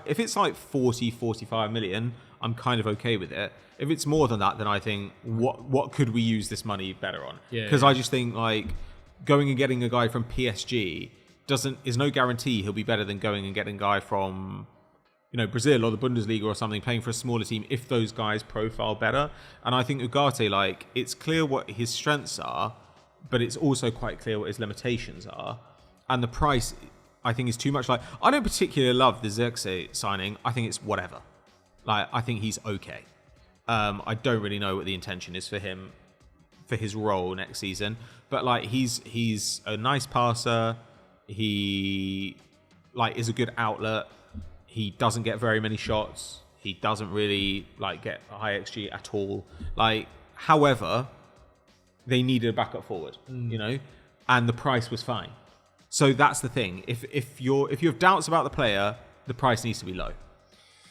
if it's like 40, 45 million, I'm kind of okay with it. If it's more than that, then I think, what could we use this money better on? Because I just think, like, going and getting a guy from PSG is no guarantee he'll be better than going and getting a guy from, Brazil or the Bundesliga or something, playing for a smaller team, if those guys profile better. And I think Ugarte, like, it's clear what his strengths are, but it's also quite clear what his limitations are. And the price, I think, is too much. Like, I don't particularly love the Xerxes signing. I think it's whatever. Like, I think he's okay. I don't really know what the intention is for him, for his role next season. But like, he's a nice passer. He like is a good outlet. He doesn't get very many shots. He doesn't really like get a high XG at all. Like, however, they needed a backup forward, you know, and the price was fine. So that's the thing. If you have doubts about the player, the price needs to be low.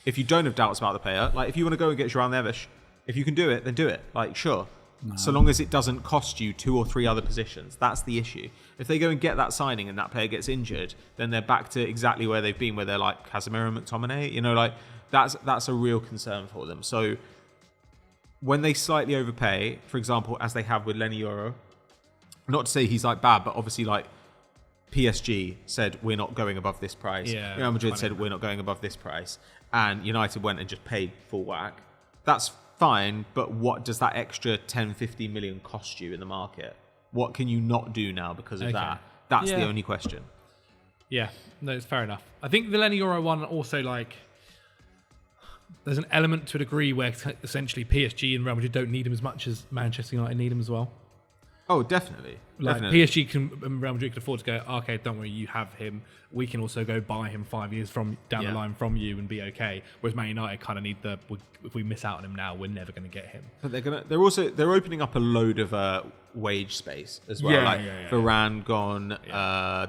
If you don't have doubts about the player, like if you want to go and get Joran Neves, if you can do it, then do it. Like, sure. No. So long as it doesn't cost you 2 or 3 other positions. That's the issue. If they go and get that signing and that player gets injured, then they're back to exactly where they've been, where they're like Casemiro and McTominay. You know, like that's a real concern for them. So when they slightly overpay, for example, as they have with Lenny Yoro, not to say he's like bad, but obviously like PSG said we're not going above this price. Yeah, Real Madrid said we're not going above this price, and United went and just paid full whack. That's fine, but what does that extra 10-15 million cost you in the market? What can you not do now because of that? That's the only question. Yeah, no, it's fair enough. I think the Lenny Yoro one also, like, there's an element to a degree where essentially PSG and Real Madrid don't need him as much as Manchester United need him as well. Oh, definitely. Like, PSG and Real Madrid can afford to go, okay, don't worry, you have him. We can also go buy him 5 years from down the line from you and be okay. Whereas Man United kind of need if we miss out on him now, we're never going to get him. But they're opening up a load of wage space as well. Varane gone,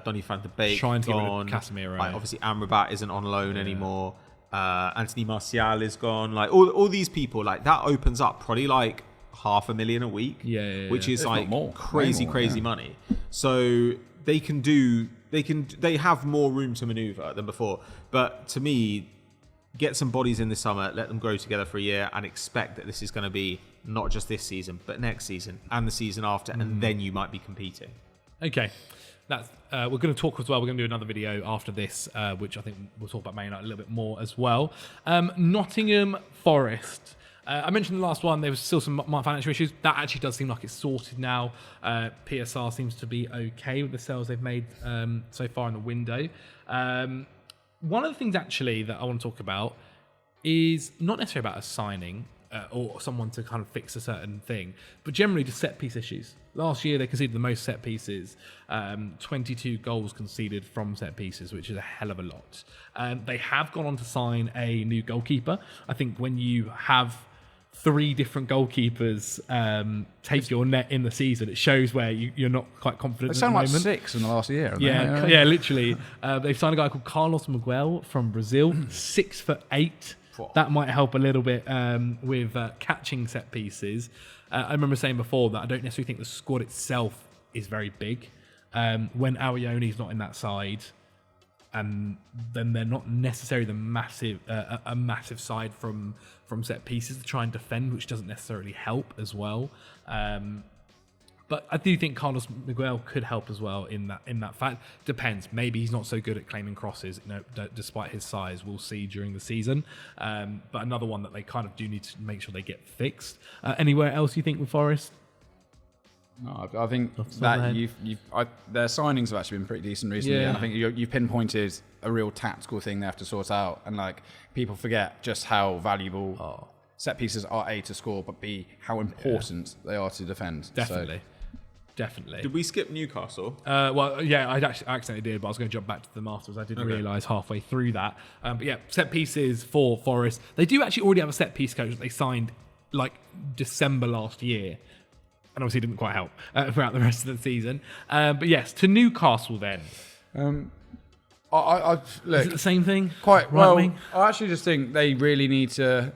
Donny van de Beek gone, Casemiro. Like, obviously Amrabat isn't on loan anymore. Anthony Martial is gone. Like all these people, like that opens up probably like $500,000 a week, which is like crazy money. So they have more room to maneuver than before. But to me, get some bodies in this summer, let them grow together for a year, and expect that this is going to be not just this season, but next season and the season after, and then you might be competing. Okay. That's we're going to talk as well. We're going to do another video after this, which I think we'll talk about Man United a little bit more as well. Nottingham Forest. I mentioned the last one, there was still some financial issues. That actually does seem like it's sorted now. PSR seems to be okay with the sales they've made so far in the window. One of the things actually that I want to talk about is not necessarily about a signing or someone to kind of fix a certain thing, but generally just set piece issues. Last year they conceded the most set pieces, 22 goals conceded from set pieces, which is a hell of a lot. They have gone on to sign a new goalkeeper. I think when you have 3 different goalkeepers take your net in the season, it shows where you're not quite confident. They sound like 6 in the last year. Yeah, literally. They've signed a guy called Carlos Miguel from Brazil, 6'8". That might help a little bit with catching set pieces. I remember saying before that I don't necessarily think the squad itself is very big. When Arioni's not in that side, then they're not necessarily a massive side from set pieces to try and defend, which doesn't necessarily help as well. But I do think Carlos Miguel could help as well in that fact. Depends. Maybe he's not so good at claiming crosses, despite his size. We'll see during the season. But another one that they kind of do need to make sure they get fixed. Anywhere else you think with Forest? No, I think that their signings have actually been pretty decent recently, and I think you've pinpointed a real tactical thing they have to sort out. And like, people forget just how valuable set pieces are, A, to score, but B, how important they are to defend. Definitely. Did we skip Newcastle? I accidentally did, but I was going to jump back to them afterwards. I didn't realise halfway through that. But yeah, set pieces for Forest. They do actually already have a set piece coach that they signed like December last year. And obviously didn't quite help throughout the rest of the season. But yes, to Newcastle then. Look, is it the same thing? Quite well. I actually just think they really need to.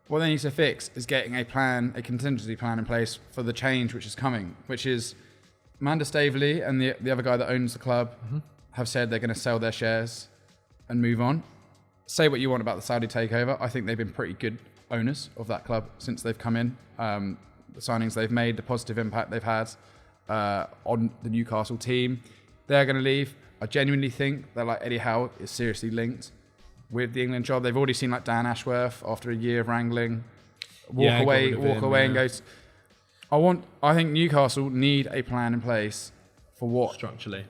What they need to fix is getting a contingency plan in place for the change which is coming, which is Amanda Staveley and the other guy that owns the club have said they're going to sell their shares and move on. Say what you want about the Saudi takeover. I think they've been pretty good owners of that club since they've come in. The signings they've made, the positive impact they've had on the Newcastle team. They're going to leave. I genuinely think that like Eddie Howe is seriously linked with the England job. They've already seen like Dan Ashworth after a year of wrangling walk away and go. I think Newcastle need a plan in place for what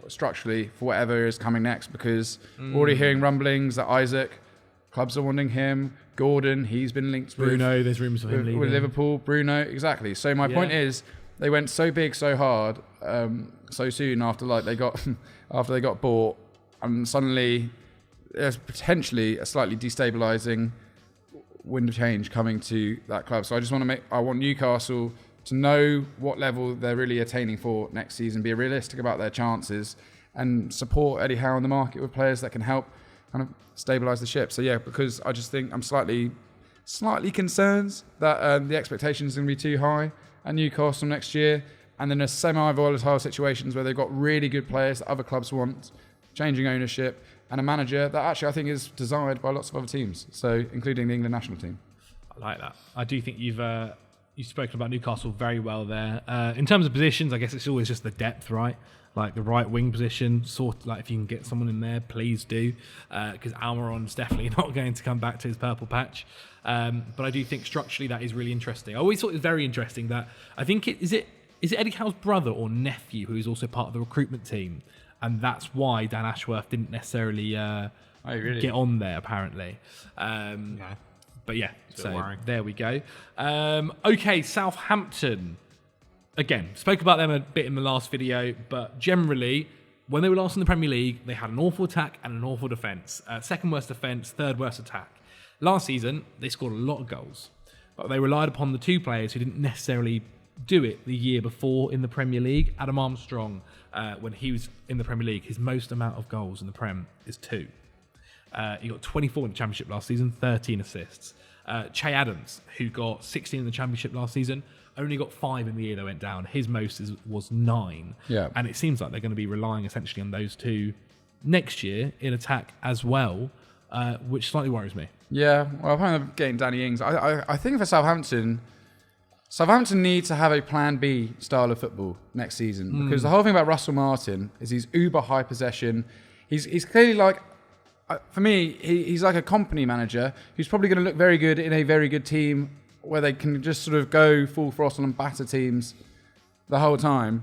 structurally for whatever is coming next, because we're already hearing rumblings that Isaac, clubs are wanting him. Gordon, he's been linked Bruno, there's rumours of him leaving. With Liverpool. Bruno, exactly. So my point is, they went so big, so hard, so soon after they got bought, and suddenly there's potentially a slightly destabilising wind of change coming to that club. So I want Newcastle to know what level they're really attaining for next season, be realistic about their chances, and support Eddie Howe in the market with players that can help kind of stabilise the ship. So because I just think I'm slightly concerned that the expectations are going to be too high at Newcastle next year, and then there's semi-volatile situations where they've got really good players that other clubs want, changing ownership, and a manager that actually I think is desired by lots of other teams, so including the England national team. I like that. I do think you've spoken about Newcastle very well there. In terms of positions, I guess it's always just the depth, right? Like the right wing position, if you can get someone in there, please do, because Almiron's definitely not going to come back to his purple patch. But I do think structurally that is really interesting. I always thought it was very interesting that I think is it Eddie Howe's brother or nephew who is also part of the recruitment team, and that's why Dan Ashworth didn't necessarily get on there apparently. But there we go. Okay, Southampton. Again, spoke about them a bit in the last video, but generally, when they were last in the Premier League, they had an awful attack and an awful defence. Second worst defence, third worst attack. Last season, they scored a lot of goals, but they relied upon the two players who didn't necessarily do it the year before in the Premier League. Adam Armstrong, when he was in the Premier League, his most amount of goals in the Prem is 2. He got 24 in the Championship last season, 13 assists. Che Adams, who got 16 in the Championship last season, only got 5 in the year they went down. His most was 9. Yeah. And it seems like they're going to be relying essentially on those two next year in attack as well, which slightly worries me. Yeah, well, apparently they're getting Danny Ings. I think for Southampton need to have a plan B style of football next season, because the whole thing about Russell Martin is he's uber high possession. He's clearly like, for me, he's like a company manager who's probably going to look very good in a very good team where they can just sort of go full throttle and batter teams the whole time.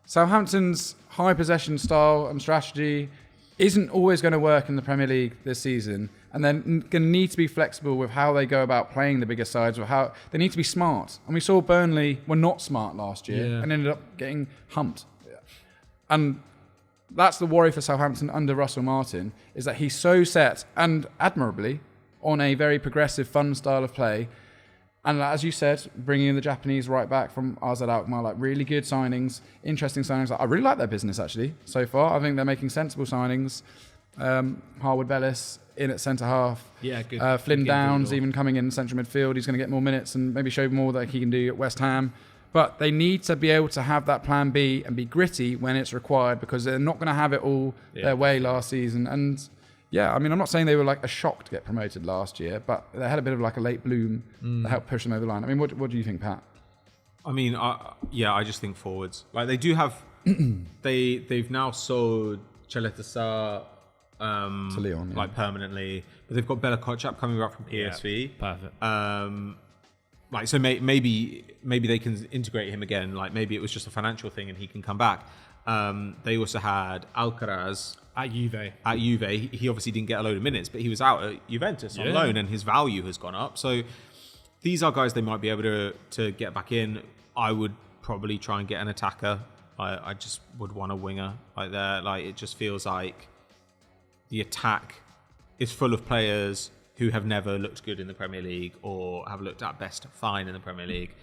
Southampton's high possession style and strategy isn't always going to work in the Premier League this season, and they're going to need to be flexible with how they go about playing the bigger sides, or how they need to be smart. And we saw Burnley were not smart last year and ended up getting humped. And that's the worry for Southampton under Russell Martin, is that he's so set and admirably on a very progressive, fun style of play. And as you said, bringing in the Japanese right back from AZ Alkmaar, like really good signings, interesting signings. I really like their business actually so far. I think they're making sensible signings. Harwood Bellis in at centre half. Yeah, good. Flynn Downs even coming in central midfield. He's going to get more minutes and maybe show more that he can do at West Ham. But they need to be able to have that plan B and be gritty when it's required, because they're not going to have it all their way last season. And yeah, I mean, I'm not saying they were like a shock to get promoted last year, but they had a bit of like a late bloom that helped push them over the line. I mean, what do you think, Pat? I mean, I just think forwards. Like they do have, they've now sold Cheleta to Leon, like permanently, but they've got Bella Kotchap coming back from PSV. Yeah, perfect. Like so, maybe they can integrate him again. Like maybe it was just a financial thing and he can come back. They also had Alcaraz at Juve. He obviously didn't get a load of minutes, but he was out at Juventus on loan, and his value has gone up. So these are guys they might be able to get back in. I would probably try and get an attacker. I just would want a winger like there. Like it just feels like the attack is full of players who have never looked good in the Premier League or have looked at best fine in the Premier League.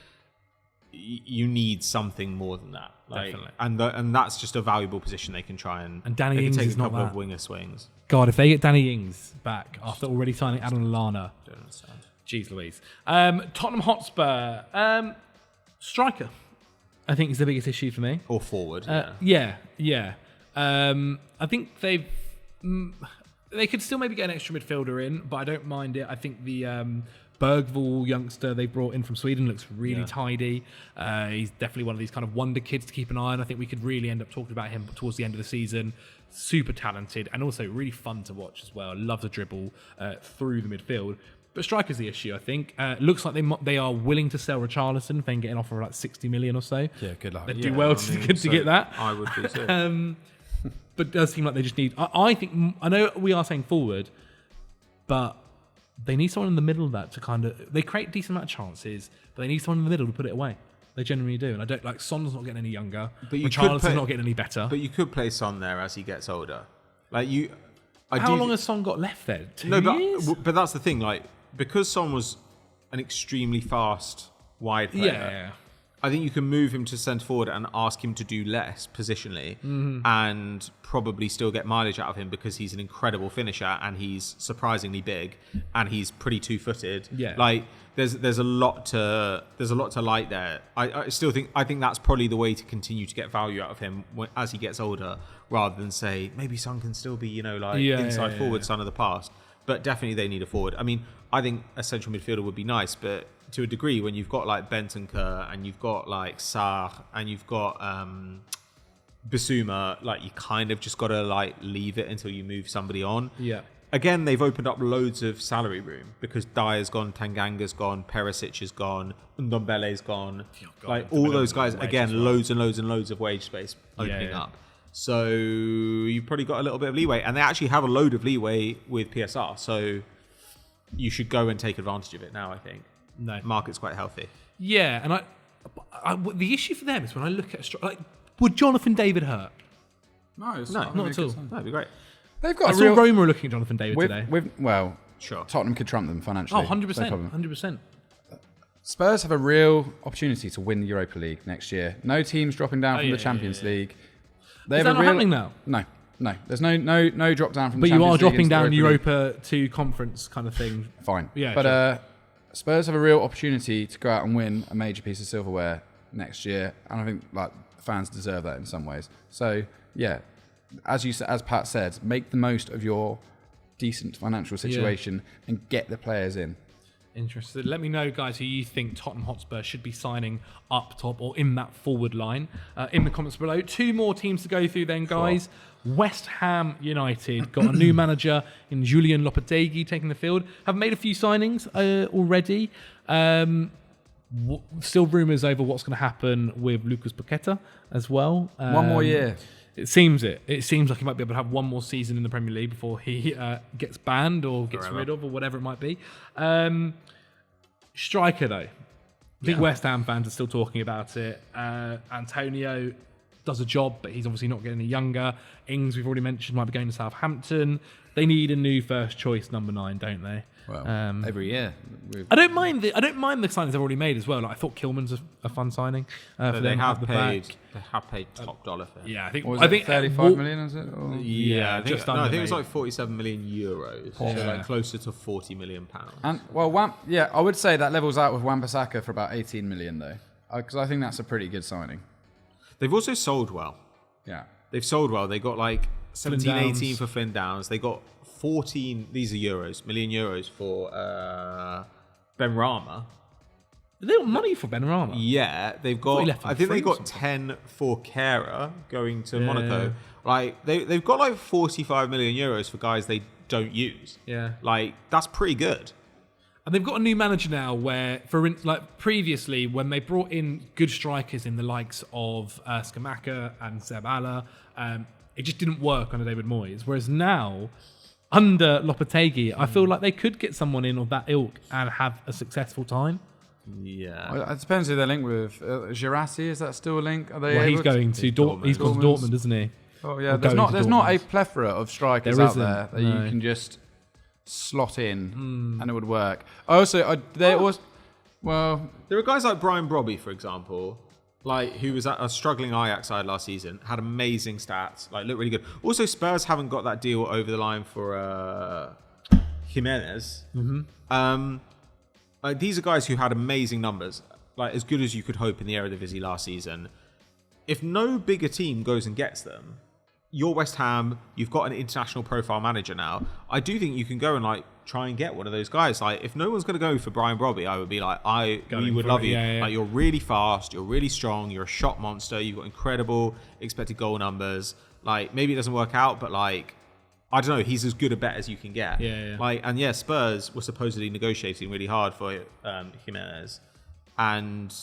You need something more than that. Like, definitely. And that's just a valuable position they can try and Danny Ings take is a not couple that. of winger swings. God, if they get Danny Ings back after already signing Adam Lallana. Don't understand. Jeez Louise. Tottenham Hotspur. Striker, I think, is the biggest issue for me. Or forward. Yeah. I think they could still maybe get an extra midfielder in, but I don't mind it. I think the Bergvall youngster they brought in from Sweden looks really tidy. He's definitely one of these kind of wonder kids to keep an eye on. I think we could really end up talking about him towards the end of the season. Super talented and also really fun to watch as well. Love to dribble through the midfield. But striker's the issue, I think. Looks like they are willing to sell Richarlison if they can get an offer of like 60 million or so. Yeah, good luck. They'd do well to get that. I would be too. But it does seem like they just need... I know we are saying forward, but they need someone in the middle of that to kind of... They create a decent amount of chances, but they need someone in the middle to put it away. They generally do. And I don't... Like, Son's not getting any younger. But Richarlison's not getting any better. But you could play Son there as he gets older. Like, you... How long has Son got left then? 2 years? But that's the thing. Like, because Son was an extremely fast wide player... Yeah. I think you can move him to centre forward and ask him to do less positionally and probably still get mileage out of him because he's an incredible finisher and he's surprisingly big and he's pretty two-footed. Yeah. Like there's a lot to like there. I think that's probably the way to continue to get value out of him as he gets older, rather than say maybe Son can still be inside forward Son of the past. But definitely they need a forward. I mean, I think a central midfielder would be nice, but to a degree, when you've got like Bentancur and you've got like Sarr and you've got Bissouma, like you kind of just got to like leave it until you move somebody on. Yeah. Again, they've opened up loads of salary room because Dyer's gone, Tanganga's gone, Perisic is gone, Ndombele's gone. Like all those guys, again, loads and loads and loads of wage space opening up. So you've probably got a little bit of leeway, and they actually have a load of leeway with PSR. So you should go and take advantage of it now, I think. No. Market's quite healthy. Yeah, and the issue for them is when I look at would Jonathan David hurt? No, not at all. That'd be great. They've got I saw Roma were looking at Jonathan David today. Sure. Tottenham could trump them financially. 100%. 100%. Spurs have a real opportunity to win the Europa League next year. No teams dropping down from the Champions League. Is that not happening now? No. There's no drop down from the Champions League. But you are dropping down Europa Europa to conference kind of thing. Fine. Yeah, but Spurs have a real opportunity to go out and win a major piece of silverware next year, and I think like fans deserve that in some ways. So yeah, as Pat said, make the most of your decent financial situation and get the players in. Interested. Let me know, guys, who you think Tottenham Hotspur should be signing up top or in that forward line in the comments below. 2 more teams to go through then, guys. Sure. West Ham United got a new manager in Julian Lopetegui taking the field. Have made a few signings already. Still rumours over what's going to happen with Lucas Paqueta as well. 1 more year. It seems like he might be able to have 1 more season in the Premier League before he gets banned or gets rid of or whatever it might be. Striker, though. I think West Ham fans are still talking about it. Antonio does a job, but he's obviously not getting any younger. Ings, we've already mentioned, might be going to Southampton. They need a new first choice number 9, don't they? Well, every year. I don't mind the signings they've already made as well. Like, I thought Kilman's a fun signing. They have paid top dollar for him. Yeah, I think 35 million, is it? Or? Yeah, I think it was like 47 million euros. So like closer to 40 million pounds. And I would say that levels out with Wan-Bissaka for about 18 million though, because I think that's a pretty good signing. They've also sold well. Yeah, they've sold well. They got like 17, 18 for Flynn Downs. They got 14. These are million euros for Benrahma. They got money for Benrahma. Yeah, they've got. I think they got 10 for Kehrer going to Monaco. Like they've got like 45 million euros for guys they don't use. Yeah, like that's pretty good. And they've got a new manager now where, previously, when they brought in good strikers in the likes of Scamacca and Seb Alla, it just didn't work under David Moyes. Whereas now, under Lopetegui, I feel like they could get someone in of that ilk and have a successful time. Yeah. Well, it depends who they're linked with. Ugarte, is that still a link? Are they? Well, he's going to Dortmund. He's gone to Dortmund, isn't he? Oh yeah. There's not a plethora of strikers out there that you can just slot in and it would work. There are guys like Brian Brobby, for example, who was at a struggling Ajax side last season, had amazing stats, looked really good. Also, Spurs haven't got that deal over the line for Jimenez. These are guys who had amazing numbers, as good as you could hope in the Eredivisie last season. If no bigger team goes and gets them, you're West Ham, you've got an international profile manager now. I do think you can go and try and get one of those guys. If no one's going to go for Brian Brobby, I would be we would love you. Yeah. You're really fast, you're really strong, you're a shot monster, you've got incredible expected goal numbers. Maybe it doesn't work out, but I don't know. He's as good a bet as you can get. Yeah. Like, and yeah, Spurs were supposedly negotiating really hard for Jimenez, and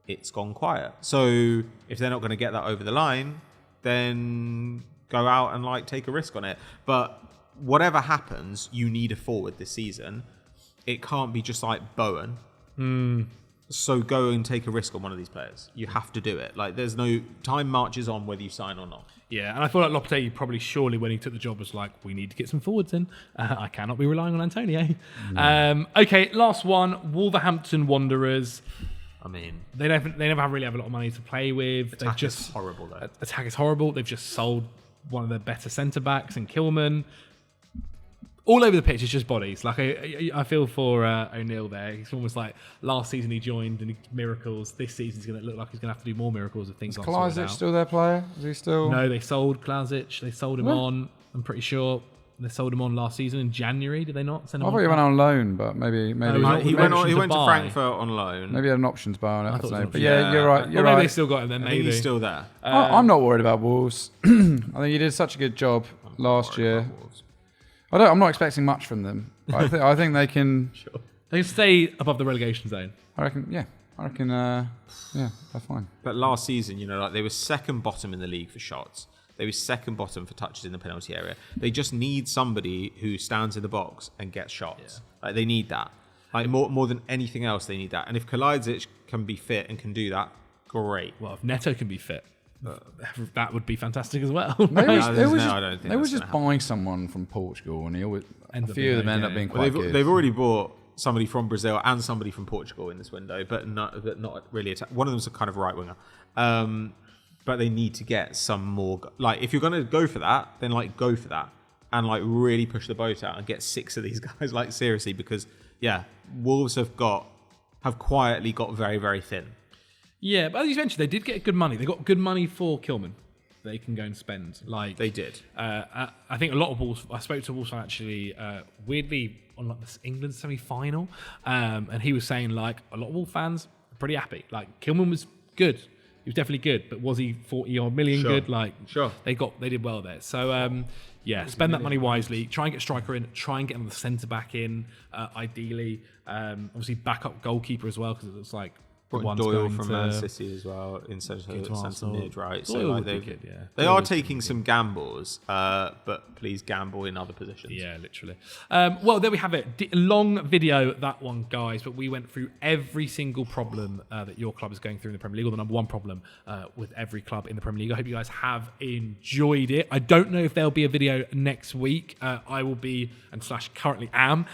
it's gone quiet. So if they're not going to get that over the line, then go out and like take a risk on it. But whatever happens, you need a forward this season. It can't be just like Bowen. So go and take a risk on one of these players. You have to do it. Like, there's no time marches on whether you sign or not. Yeah, and I feel like Lopetegui probably surely when he took the job was like, we need to get some forwards in. I cannot be relying on Antonio. Okay, last one. Wolverhampton Wanderers. I mean, they never really have a lot of money to play with. Attack is horrible though. Attack is horrible. They've just sold one of their better centre backs in Kilman. All over the pitch, it's just bodies. Like I feel for O'Neill there. He's almost like last season he joined and he miracles. This season he's going to look like he's going to have to do more miracles if things aren't sorted out. Kalajdzic still their player? Is he still? No, they sold Kalajdzic. They sold him on. I'm pretty sure they sold him on last season in January. Did they not send him I on? thought he went on loan, but maybe he went to Frankfurt on loan. Maybe he had an options bar on it. But yeah, you're right. You're maybe right. they still got him then. Maybe he's still there. I'm not worried about Wolves. I think he did such a good job last year. I'm not expecting much from them. I think they can. Sure. They can stay above the relegation zone. I reckon. Yeah, they're fine. But last season, like they were second bottom in the league for shots. They were second bottom for touches in the penalty area. They just need somebody who stands in the box and gets shots. Yeah. Like they need that. Like more than anything else, they need that. And if Kalajdzic can be fit and can do that, great. Well, if Neto can be fit, that would be fantastic as well. They would just buy someone from Portugal, and a few of them end up being quite good. They've already bought somebody from Brazil and somebody from Portugal in this window, but not really. One of them's a kind of right winger. But they need to get some more. Like, if you're going to go for that, then like go for that and like really push the boat out and get 6 of these guys. Like seriously, because Wolves have quietly got very, very thin. Yeah, but as you mentioned, they did get good money. They got good money for Kilman. They can go and spend. Like they did. I think a lot of Wolves. I spoke to a Wolves fan actually, weirdly on like this England semi-final, and he was saying like a lot of Wolves fans are pretty happy. Like Kilman was good. He was definitely good, but was he 40-odd million good? Like, they did well there. So, spend that money wisely. Try and get striker in. Try and get another centre back in, ideally. Obviously, backup goalkeeper as well, because it looks like Doyle from Man City as well in centre mid, right? So like they are taking some gambles, but please gamble in other positions. Yeah, literally. Well, there we have it. Long video, that one, guys, but we went through every single problem that your club is going through in the Premier League, or the number one problem with every club in the Premier League. I hope you guys have enjoyed it. I don't know if there'll be a video next week. I will be, and / currently am,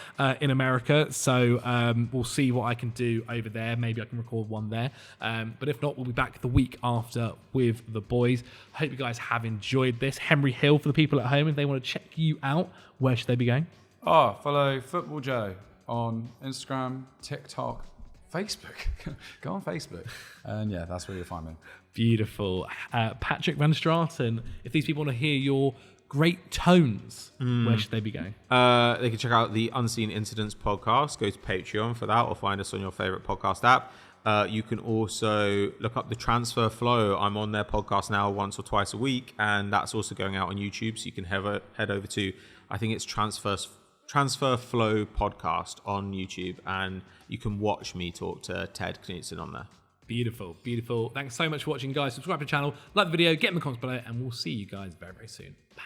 in America, so we'll see what I can do over there. Maybe I can record one there, but if not, we'll be back the week after with the boys. I hope you guys have enjoyed this. Henry Hill, for the people at home, if they want to check you out, where should they be going? Follow Football Joe on Instagram, TikTok, Facebook. Go on Facebook, and that's where you'll find me. Beautiful. Patrick Van Straten, if these people want to hear your great tones, where should they be going? They can check out the Unseen Incidents podcast. Go to Patreon for that, or find us on your favourite podcast app. You can also look up the Transfer Flow. I'm on their podcast now once or twice a week, and that's also going out on YouTube. So you can head over to, I think it's Transfer Flow podcast on YouTube, and you can watch me talk to Ted Knutson on there. Beautiful, beautiful. Thanks so much for watching, guys. Subscribe to the channel, like the video, get in the comments below, and we'll see you guys very, very soon. Bye.